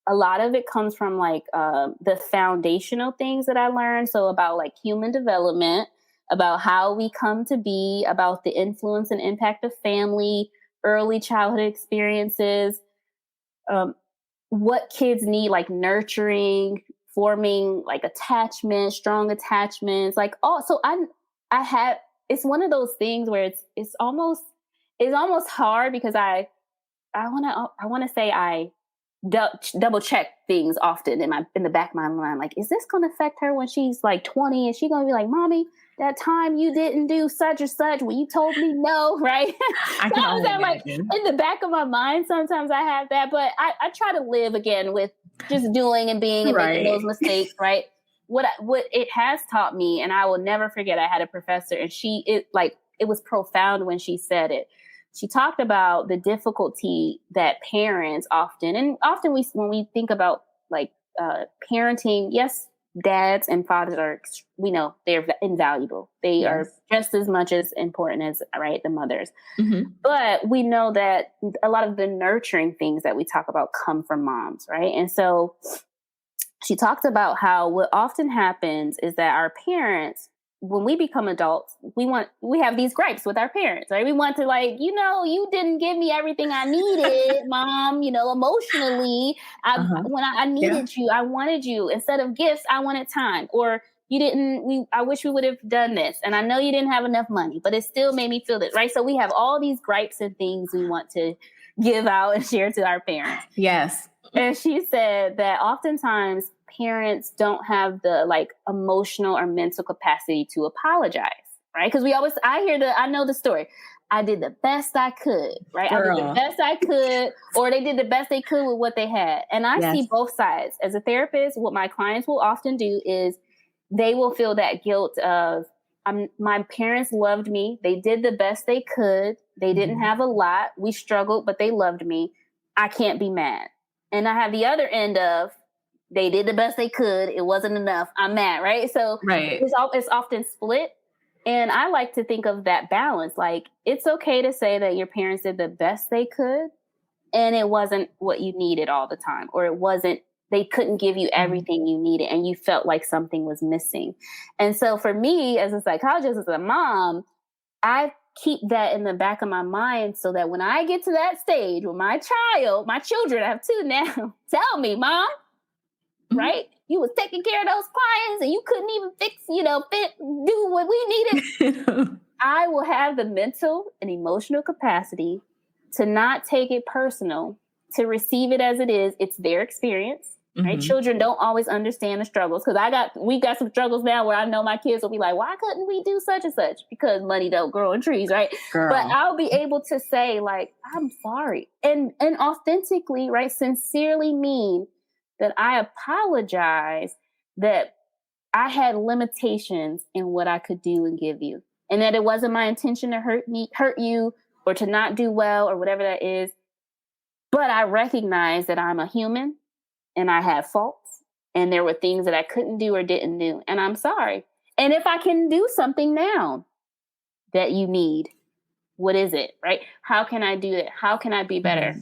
a lot of it comes from like the foundational things that I learned. So about like human development, about how we come to be, about the influence and impact of family, early childhood experiences, um, what kids need, like nurturing, forming like attachment, strong attachments. Like, oh, so I have, it's one of those things where it's almost hard because I want to say I double check things often in the back of my mind. Like, is this going to affect her when she's like 20? Is she going to be like, mommy, that time you didn't do such or such when you told me no, right? I can only imagine. Like in the back of my mind, sometimes I have that, but I try to live again with just doing and being and making those mistakes, right? What it has taught me, and I will never forget, I had a professor and it was profound when she said it. She talked about the difficulty that parents often when we think about like parenting, yes, dads and fathers we know they're invaluable. They are just as much as important as, right, the mothers. Mm-hmm. But we know that a lot of the nurturing things that we talk about come from moms, right? And so she talked about how what often happens is that our parents, when we become adults, we have these gripes with our parents, right? We want to like, you didn't give me everything I needed, mom, emotionally. When I needed you, I wanted you. Instead of gifts, I wanted time. Or I wish we would have done this. And I know you didn't have enough money, but it still made me feel this, right? So we have all these gripes and things we want to give out and share to our parents. Yes. And she said that oftentimes parents don't have the like emotional or mental capacity to apologize, right? Because I know the story. I did the best I could, right? Girl. I did the best I could, or they did the best they could with what they had. And I see both sides. As a therapist, what my clients will often do is they will feel that guilt of, my parents loved me. They did the best they could. They didn't have a lot. We struggled, but they loved me. I can't be mad. And I have the other end of, they did the best they could. It wasn't enough. I'm mad, right? So it's often split. And I like to think of that balance. Like, it's okay to say that your parents did the best they could, and it wasn't what you needed all the time, or they couldn't give you everything you needed, and you felt like something was missing. And so for me, as a psychologist, as a mom, I keep that in the back of my mind so that when I get to that stage with my children, I have two now, tell me, Mom, right? You was taking care of those clients and you couldn't even do what we needed. I will have the mental and emotional capacity to not take it personal, to receive it as it is. It's their experience. Right? Children don't always understand the struggles, because we got some struggles now where I know my kids will be like, why couldn't we do such and such? Because money don't grow on trees, right? Girl. But I'll be able to say like, I'm sorry. And authentically, right, sincerely mean that I apologize, that I had limitations in what I could do and give you. And that it wasn't my intention to hurt you, or to not do well, or whatever that is. But I recognize that I'm a human, and I have faults, and there were things that I couldn't do or didn't do, and I'm sorry. And if I can do something now that you need, what is it, right? How can I do that? How can I be better?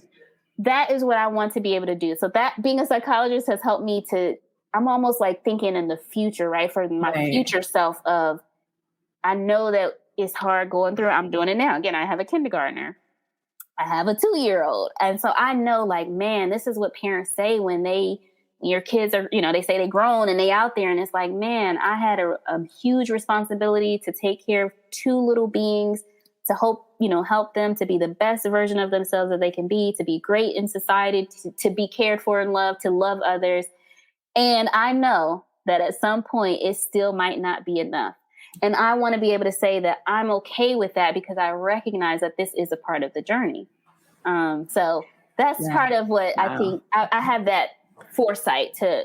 That is what I want to be able to do. So that being a psychologist has helped me I'm almost like thinking in the future, right? For my future self of, I know that it's hard going through. I'm doing it now. Again, I have a kindergartner. I have a 2-year-old. And so I know, like, man, this is what parents say when your kids are, they say they grown and they out there. And it's like, man, I had a huge responsibility to take care of 2 little beings, to help them to be the best version of themselves that they can be, to be great in society, to be cared for and loved, to love others. And I know that at some point it still might not be enough. And I want to be able to say that I'm okay with that, because I recognize that this is a part of the journey. So that's part of what I think I have that foresight to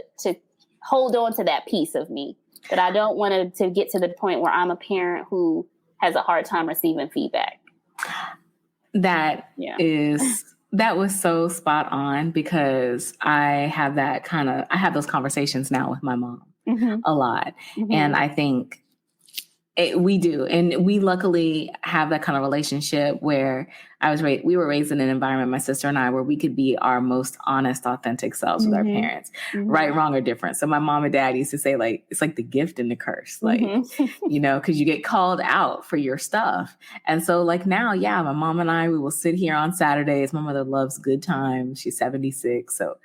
hold on to that piece of me, that I don't want to get to the point where I'm a parent who has a hard time receiving feedback. That was so spot on, because I have those conversations now with my mom a lot. And I think We do. And we luckily have that kind of relationship where we were raised in an environment, my sister and I, where we could be our most honest, authentic selves with our parents, right, wrong, or different. So my mom and dad used to say, like, it's like the gift and the curse, like, because you get called out for your stuff. And so like now, my mom and I, we will sit here on Saturdays. My mother loves Good Times. She's 76. So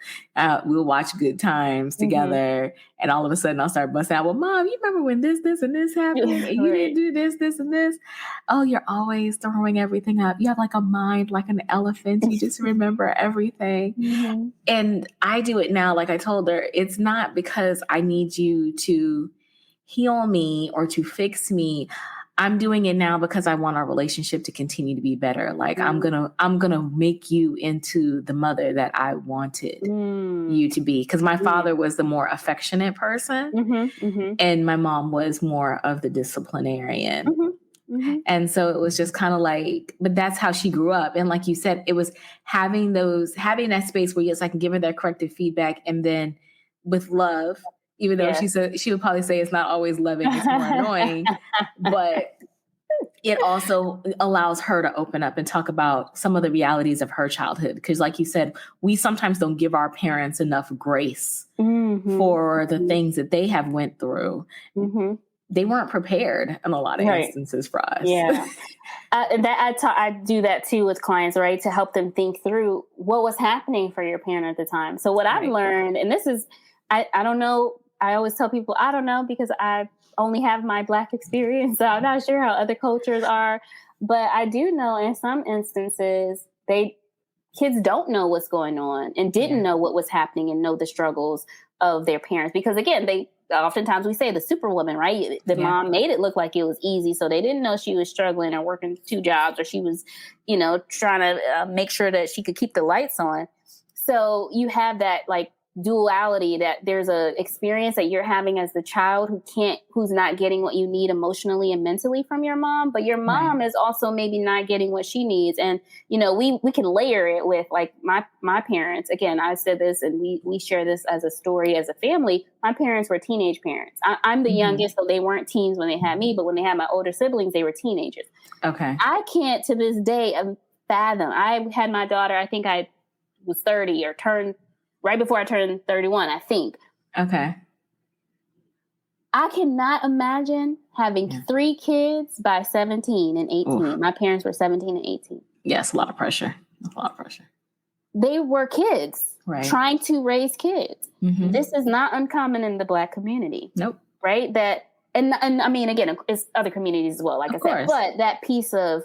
we'll watch Good Times together. And all of a sudden I'll start busting out, well, Mom, you remember when this, and this happened? And you didn't do this, and this. Oh, you're always throwing everything up. You have like a mind like an elephant. You just remember everything. And I do it now. Like I told her, it's not because I need you to heal me or to fix me. I'm doing it now because I want our relationship to continue to be better. Like I'm gonna make you into the mother that I wanted you to be. Because my father was the more affectionate person, and my mom was more of the disciplinarian. And so it was just kind of like, but that's how she grew up. And like you said, it was having that space where yes, I can give her that corrective feedback, and then with love. Even though she would probably say it's not always loving, it's more annoying, but it also allows her to open up and talk about some of the realities of her childhood. Because like you said, we sometimes don't give our parents enough grace for the things that they have went through. They weren't prepared in a lot of instances for us. Yeah. I do that too with clients, right? To help them think through what was happening for your parent at the time. So what I've learned, and this is, I don't know, I always tell people, I don't know, because I only have my Black experience. So I'm not sure how other cultures are, but I do know in some instances, kids don't know what's going on and didn't know what was happening and know the struggles of their parents. Because again, oftentimes we say the superwoman, right? The mom made it look like it was easy. So they didn't know she was struggling or working 2 jobs, or she was, trying to make sure that she could keep the lights on. So you have that like duality, that there's a experience that you're having as the child who's not getting what you need emotionally and mentally from your mom, but your mom is also maybe not getting what she needs. And, we can layer it with like my parents. Again, I said this and we share this as a story as a family. My parents were teenage parents. I'm the youngest, so they weren't teens when they had me, but when they had my older siblings, they were teenagers. Okay. I can't to this day fathom. I had my daughter, I think I was 30 or turned right before I turned 31, I think. Okay. I cannot imagine having 3 kids by 17 and 18. Oof. My parents were 17 and 18. Yes, a lot of pressure. They were kids trying to raise kids. This is not uncommon in the Black community. Nope. Right? And I mean, again, it's other communities as well, like of said, but that piece of,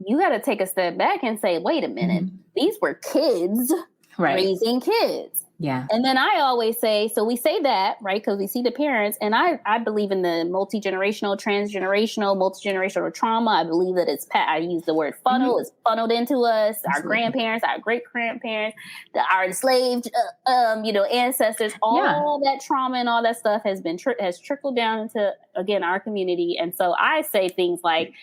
you got to take a step back and say, wait a minute, these were kids. Raising kids. Yeah. And then I always say, so we say that, right? Because we see the parents, and I believe in the multi-generational, transgenerational, multi-generational trauma. I believe that I use the word funnel, it's funneled into us, our grandparents, our great-grandparents, our enslaved, ancestors, all that trauma and all that stuff has trickled down into, again, our community. And so I say things like,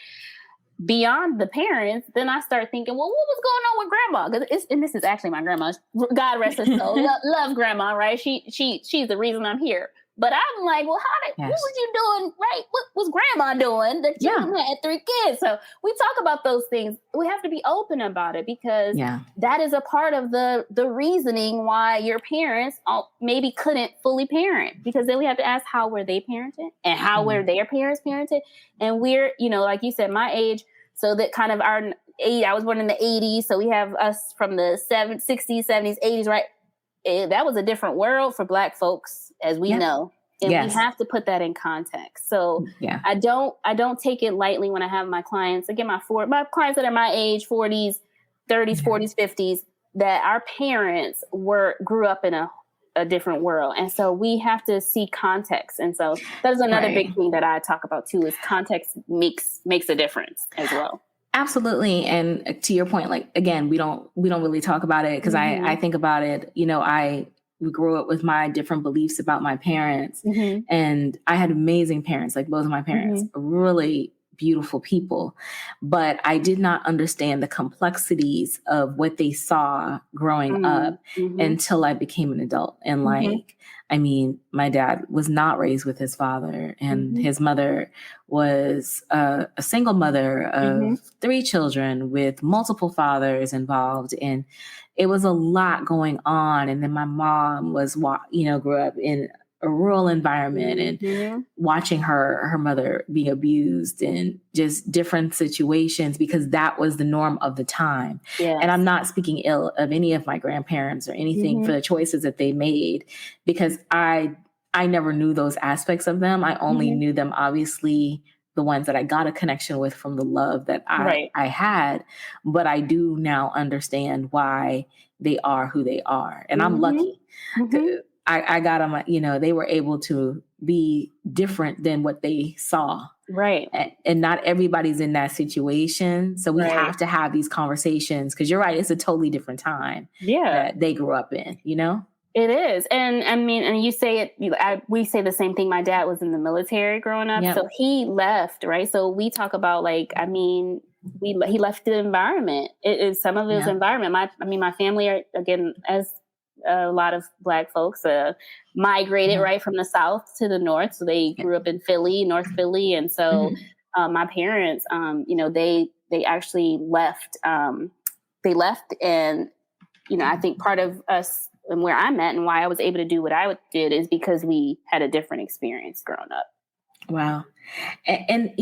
beyond the parents, then I start thinking, well, what was going on with grandma? And this is actually my grandma. God rest her soul. Love grandma, right? She's the reason I'm here. But I'm like, well, what was you doing, right? What was grandma doing that you had 3 kids? So we talk about those things. We have to be open about it, because that is a part of the reasoning why your parents maybe couldn't fully parent, because then we have to ask, how were they parented and how were their parents parented? And we're, like you said, my age, so that kind of our age, I was born in the 80s. So we have us from the 60s, 70s, 80s, right? That was a different world for Black folks, as we know. And we have to put that in context. So I don't take it lightly when I have my clients, again, my clients that are my age, 40s, 30s, 40s, 50s, that our parents grew up in a different world. And so we have to see context. And so that is another big thing that I talk about too, is context makes a difference as well. Absolutely. And to your point, like, again, we don't really talk about it, because I think about it, we grew up with my different beliefs about my parents, and I had amazing parents. Like both of my parents, really beautiful people, but I did not understand the complexities of what they saw growing up until I became an adult. And like, I mean, my dad was not raised with his father, and his mother was a single mother of 3 children with multiple fathers involved. And it was a lot going on. And then my mom was, grew up in a rural environment and watching her mother being abused and just different situations, because that was the norm of the time. Yes. And I'm not speaking ill of any of my grandparents or anything for the choices that they made, because I never knew those aspects of them. I only knew them, obviously, the ones that I got a connection with from the love that I had. But I do now understand why they are who they are. And I'm lucky. I got them, they were able to be different than what they saw. Right. And not everybody's in that situation. So we have to have these conversations, because you're right. It's a totally different time that they grew up in, It is. And I mean, and you say it, we say the same thing. My dad was in the military growing up. So he left, right? So we talk about he left the environment. It is some of his environment. My family are, again, as a lot of Black folks migrated right from the South to the North. So they grew up in Philly, North Philly. And so my parents, they actually left. They left. And, I think part of us and where I'm at and why I was able to do what I did is because we had a different experience growing up. Wow. And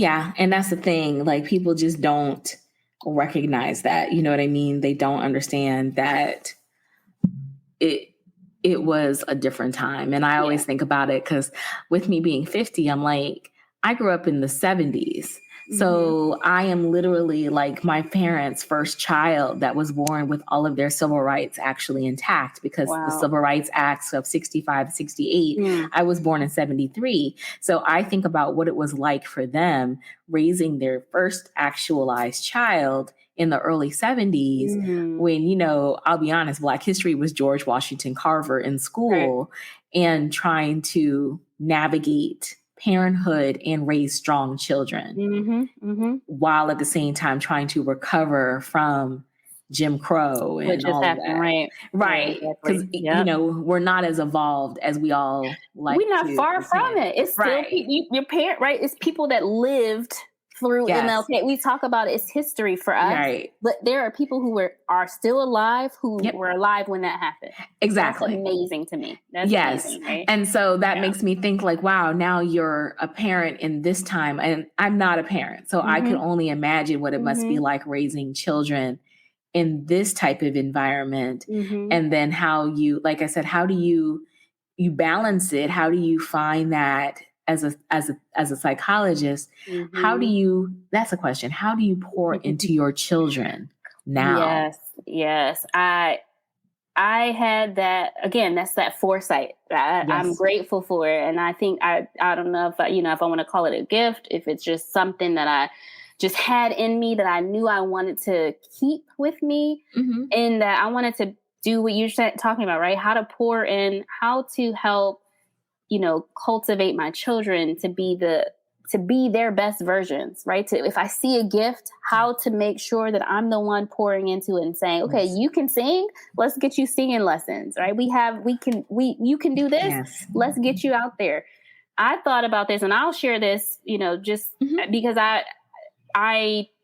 that's the thing. Like, people just don't recognize that, you know what I mean? They don't understand that it was a different time. And I always think about it, because with me being 50, I'm like, I grew up in the 70s. So I am literally like my parents' first child that was born with all of their civil rights actually intact, because the Civil Rights Acts of 65, 68, I was born in 73. So I think about what it was like for them raising their first actualized child in the early 70s when, I'll be honest, Black history was George Washington Carver in school and trying to navigate parenthood and raise strong children while at the same time trying to recover from Jim Crow and all of that. Right. Because, we're not as evolved as we all like. We're not far from it. It's still your parent, right? It's people that lived through MLK. We talk about it. It's history for us, but there are people who are still alive who were alive when that happened. Exactly. That's amazing to me. That's amazing, right? And so that makes me think like, wow, now you're a parent in this time, and I'm not a parent. So I could only imagine what it must be like raising children in this type of environment. And then how you, like I said, how do you balance it? How do you find that as a psychologist, how do you, that's a question. How do you pour into your children now? Yes. I had that, again, that's that foresight. I'm grateful for it. And I think, I don't know if I want to call it a gift, if it's just something that I just had in me that I knew I wanted to keep with me, and that I wanted to do what you're talking about, right? How to pour in, how to help, cultivate my children to be their best versions, right? If I see a gift, how to make sure that I'm the one pouring into it and saying, okay, you can sing, let's get you singing lessons, right? You can do this. Let's get you out there. I thought about this, and I'll share this, just because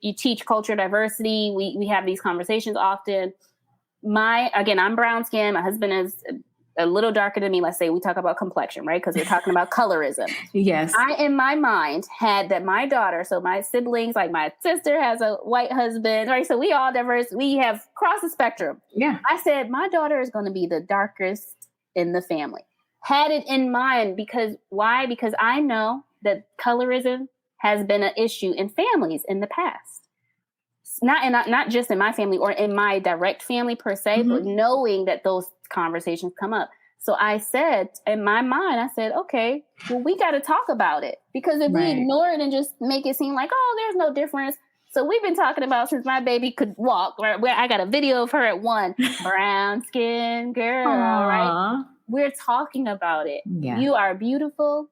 you teach culture diversity. We have these conversations often. I'm brown skinned. My husband is a little darker than me. Let's say we talk about complexion, right? Because we're talking about colorism. Yes. I, in my mind, had that my daughter, so my siblings, like my sister has a white husband, right? So we all diverse. We have crossed the spectrum. Yeah. I said, my daughter is going to be the darkest in the family. Had it in mind because why? Because I know that colorism has been an issue in families in the past. Not just in my family or in my direct family per se, but knowing that those conversations come up. So I said, in my mind, okay, well, we got to talk about it, because if we ignore it and just make it seem like, oh, there's no difference. So we've been talking about since my baby could walk, right? Where I got a video of her at 1, brown skin girl, right? We're talking about it. Yeah. You are beautiful.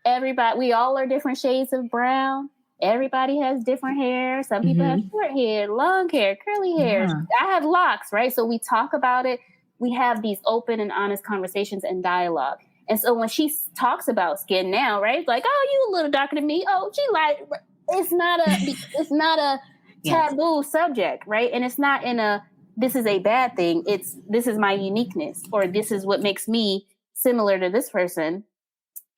Everybody, we all are different shades of brown. everybody has different hair. Some people have short hair, long hair, curly hair. Yeah. I have locks, right? So we talk about it. We have these open and honest conversations and dialogue. And so when she talks about skin now, right? It's like, oh, you a little darker than me. Oh, she like, it's not a taboo subject, right? And it's not in a, this is a bad thing. It's, this is my uniqueness, or this is what makes me similar to this person.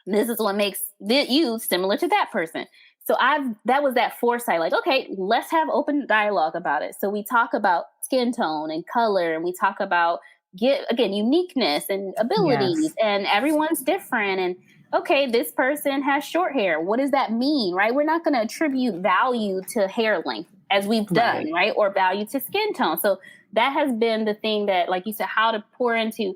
This is what makes you similar to that person. So that was that foresight, like, okay, let's have open dialogue about it. So we talk about skin tone and color, and we talk about, uniqueness and abilities, and everyone's different. And okay, this person has short hair. What does that mean, right? We're not going to attribute value to hair length as we've done, right? Or value to skin tone. So that has been the thing that, like you said, how to pour into.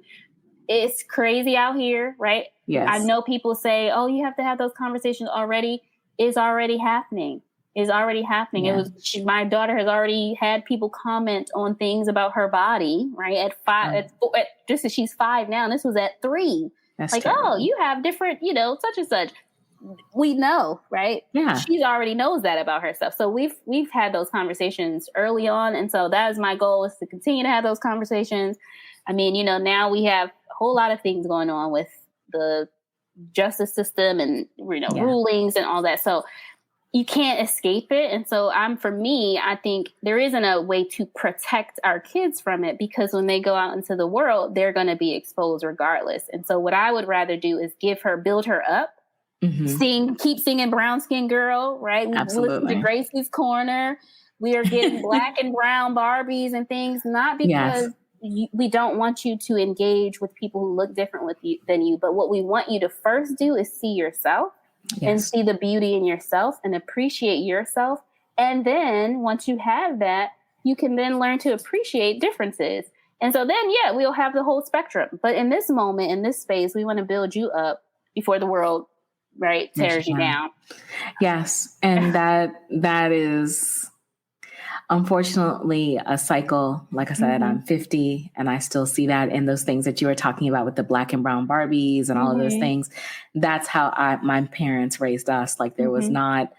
It's crazy out here, right? Yes. I know people say, oh, you have to have those conversations already. It's already happening. Yeah. My daughter has already had people comment on things about her body, right? At 5, just as she's 5 now, and this was at 3. That's like, terrible. Oh, you have different, such and such. We know, right? Yeah. She already knows that about herself. So we've had those conversations early on. And so that is my goal, is to continue to have those conversations. I mean, now we have a whole lot of things going on with the justice system and, rulings and all that. So you can't escape it. And so for me, I think there isn't a way to protect our kids from it, because when they go out into the world, they're going to be exposed regardless. And so what I would rather do is build her up, keep singing Brown Skin Girl, right? We listen to Gracie's Corner. We are getting black and brown Barbies and things, not because we don't want you to engage with people who look different than you. But what we want you to first do is see yourself. And see the beauty in yourself and appreciate yourself. And then once you have that, you can then learn to appreciate differences. And so then, we'll have the whole spectrum. But in this moment, in this space, we want to build you up before the world, right, tears you down. Yes. And that is unfortunately a cycle. Like I said, I'm 50 and I still see that in those things that you were talking about with the black and brown Barbies and all of those things. That's how my parents raised us. Like there was not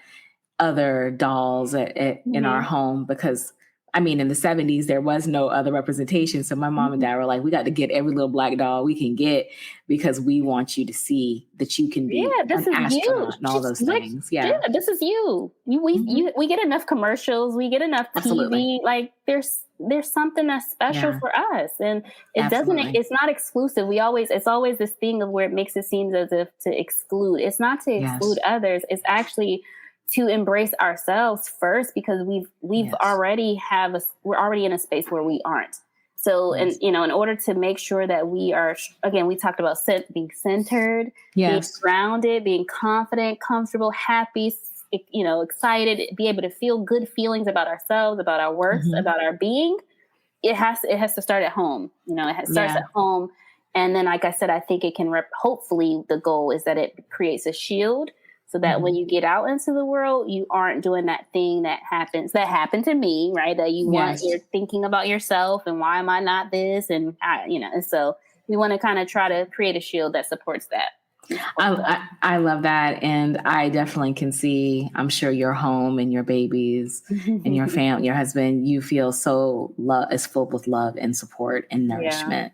other dolls in our home, because in the 70s, there was no other representation. So my mom and dad were like, we got to get every little black doll we can get, because we want you to see that you can be an astronaut and all those things. Yeah, this is you. We get enough commercials. We get enough TV. Absolutely. Like there's something that's special for us. And it's not exclusive. It's always this thing of where it makes it seem as if to exclude. It's not to exclude others. It's actually to embrace ourselves first, because we're already in a space where we aren't. So, and in order to make sure that we are, again, we talked about being centered, being grounded, being confident, comfortable, happy, excited, be able to feel good feelings about ourselves, about our worth, about our being. It has to start at home. It starts at home. And then, like I said, I think it can, hopefully the goal is that it creates a shield, so that when you get out into the world, you aren't doing that thing that happened to me, right? That you're thinking about yourself and why am I not this? And and so we want to kind of try to create a shield that supports that. I love that. And I definitely can see, I'm sure your home and your babies and your family, your husband, you feel so is filled with love and support and nourishment.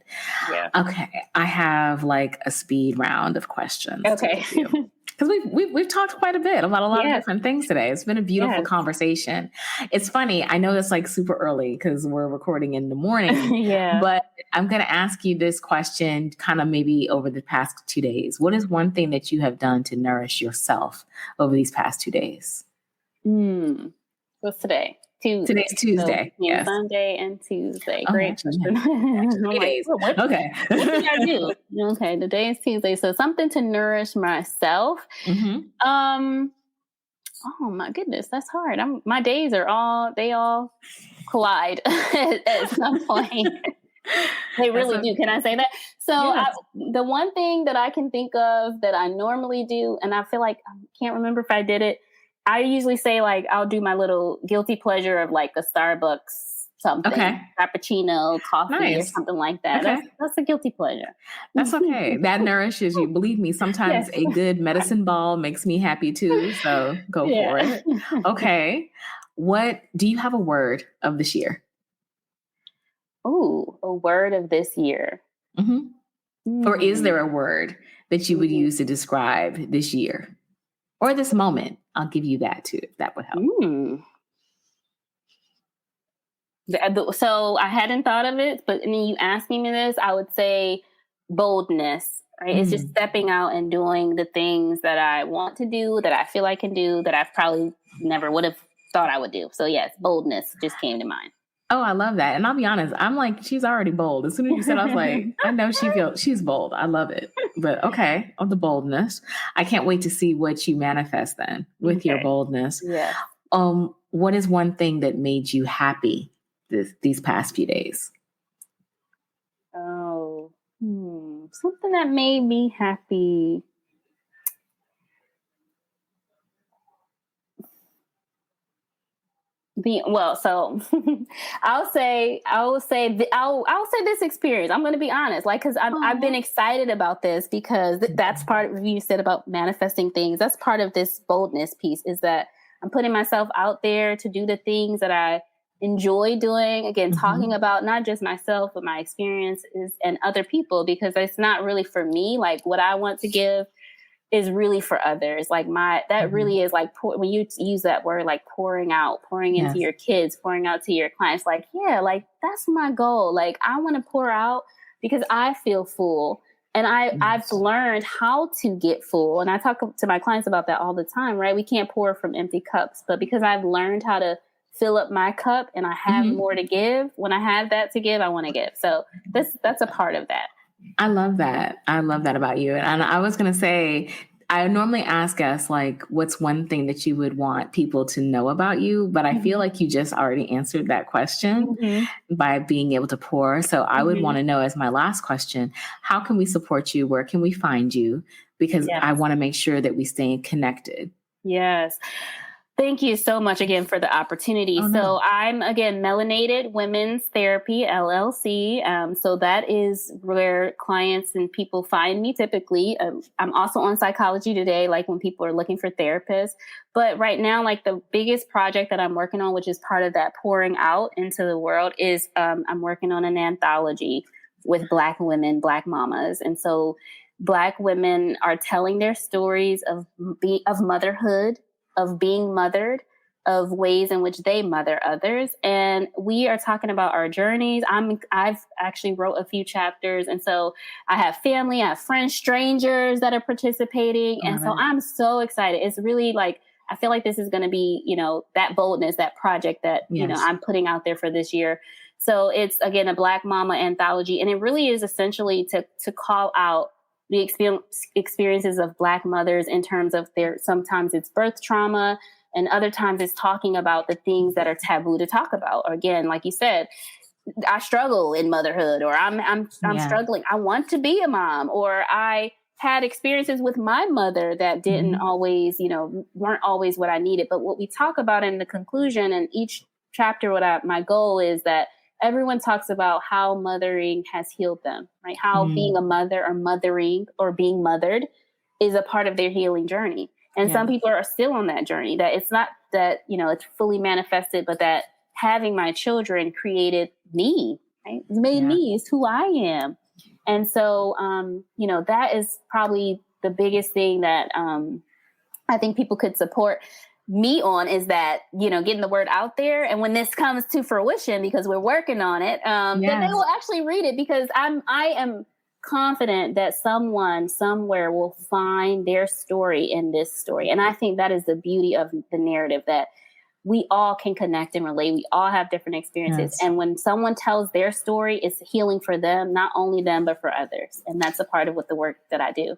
Yeah. Okay. I have like a speed round of questions. Okay. Because we've talked quite a bit about a lot of different things today. It's been a beautiful conversation. It's funny. I know it's like super early because we're recording in the morning. But I'm going to ask you this question kind of maybe over the past 2 days. What is one thing that you have done to nourish yourself over these past 2 days? What's today? Tuesday. Today's Tuesday. So, Sunday and Tuesday. Great question. Okay. What did I do? Okay, today is Tuesday. So something to nourish myself. Oh my goodness, that's hard. My days they all collide at some point. They really do. Can I say that? So the one thing that I can think of that I normally do, and I feel like I can't remember if I did it, I usually say like I'll do my little guilty pleasure of like a Starbucks something, Okay. Frappuccino, coffee, or Nice. something like that. Okay. That's a guilty pleasure. That's okay. That nourishes you. Believe me, sometimes Yes. a good medicine ball makes me happy too. So go for Yeah. it. Okay. What do you have a word of this year? Ooh, a word of this year. Hmm. Or is there a word that you would Mhm. use to describe this year or this moment? I'll give you that too, if that would help. Mm. So I hadn't thought of it, but then you asked me this, I would say boldness, right? It's just Mm. stepping out and doing the things that I want to do, that I feel I can do, that I probably never would have thought I would do. So yes, boldness just came to mind. Oh, I love that. And I'll be honest, I'm like, she's already bold. As soon as you said, I was like, I know she's bold. I love it. But okay, on the boldness. I can't wait to see what you manifest then with your Okay. boldness. Yeah. What is one thing that made you happy these past few days? Oh, something that made me happy. So I'll say this experience. I'm going to be honest, like, because I've been excited about this because that's part of you said about manifesting things. That's part of this boldness piece, is that I'm putting myself out there to do the things that I enjoy doing. Again, talking about not just myself, but my experiences and other people, because it's not really for me. Like, what I want to give is really for others. Like that really is like, when you use that word, like pouring out, pouring into your kids, pouring out to your clients, like, yeah, like that's my goal. Like, I want to pour out because I feel full, and I've learned how to get full. And I talk to my clients about that all the time, right? We can't pour from empty cups, but because I've learned how to fill up my cup and I have more to give, when I have that to give, I want to give. So that's a part of that. I love that. I love that about you. And I was going to say, I normally ask us, like, what's one thing that you would want people to know about you? But I feel like you just already answered that question by being able to pour. So I would want to know, as my last question, how can we support you? Where can we find you? Because I want to make sure that we stay connected. Yes. Thank you so much again for the opportunity. So I'm, again, Melanated Women's Therapy, LLC. So that is where clients and people find me typically. I'm also on Psychology Today, like when people are looking for therapists. But right now, like the biggest project that I'm working on, which is part of that pouring out into the world, is I'm working on an anthology with Black women, Black mamas. And so Black women are telling their stories of motherhood, of being mothered, of ways in which they mother others. And we are talking about our journeys. I've actually wrote a few chapters. And so I have family, I have friends, strangers that are participating. And so I'm so excited. It's really like, I feel like this is going to be, that boldness, that project that, I'm putting out there for this year. So it's, again, a Black Mama anthology. And it really is essentially to call out the experiences of Black mothers in terms of sometimes it's birth trauma, and other times it's talking about the things that are taboo to talk about. Or again, like you said, I struggle in motherhood, or I'm struggling. I want to be a mom, or I had experiences with my mother that didn't always, weren't always what I needed. But what we talk about in the conclusion and each chapter, my goal is that everyone talks about how mothering has healed them, right? How being a mother or mothering or being mothered is a part of their healing journey. And some people are still on that journey, that it's not that, it's fully manifested, but that having my children created me, right? It's made me, it's who I am. And so, that is probably the biggest thing that I think people could support me on, is that, getting the word out there. And when this comes to fruition, because we're working on it, that they will actually read it, because I am confident that someone somewhere will find their story in this story. And I think that is the beauty of the narrative, that we all can connect and relate. We all have different experiences. Yes. And when someone tells their story, it's healing for them, not only them, but for others. And that's a part of what the work that I do.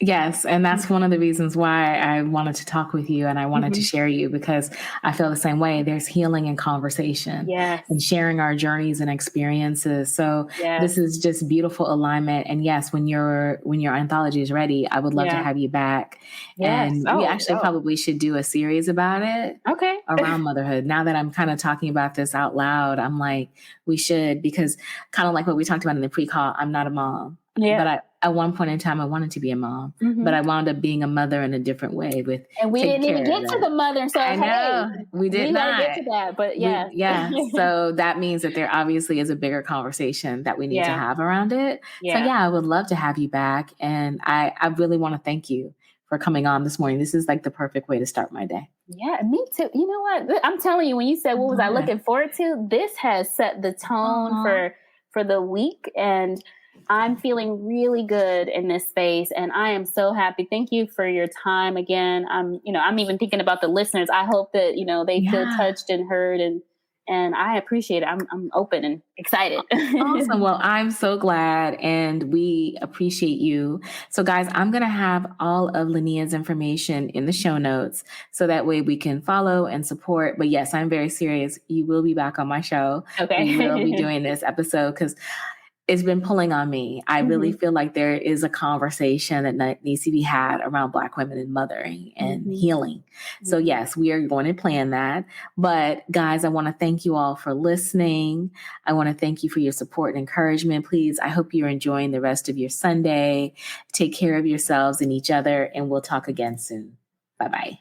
Yes. And that's one of the reasons why I wanted to talk with you and I wanted to share you, because I feel the same way. There's healing in conversation and sharing our journeys and experiences. So this is just beautiful alignment. And yes, when your anthology is ready, I would love to have you back. And we actually probably should do a series about it. Okay. Around motherhood. Now that I'm kind of talking about this out loud, I'm like, we should, because kind of like what we talked about in the pre-call, I'm not a mom. Yeah. But at one point in time, I wanted to be a mom, but I wound up being a mother in a different way. And we didn't even get to the mother. So I know we did not get to that, but So that means that there obviously is a bigger conversation that we need to have around it. So I would love to have you back. And I really want to thank you for coming on this morning. This is like the perfect way to start my day. Yeah, me too. You know what? I'm telling you, when you said, what was I looking forward to? This has set the tone for the week. And I'm feeling really good in this space, and I am so happy. Thank you for your time again. I'm even thinking about the listeners. I hope that, they feel touched and heard, and I appreciate it. I'm open and excited. Awesome. Well, I'm so glad, and we appreciate you. So guys, I'm going to have all of Lyneia's information in the show notes, so that way we can follow and support. But yes, I'm very serious. You will be back on my show. Okay. We will be doing this episode because it's been pulling on me. I really feel like there is a conversation that needs to be had around Black women and mothering and healing. So yes, we are going to plan that. But guys, I want to thank you all for listening. I want to thank you for your support and encouragement. Please, I hope you're enjoying the rest of your Sunday. Take care of yourselves and each other, and we'll talk again soon. Bye-bye.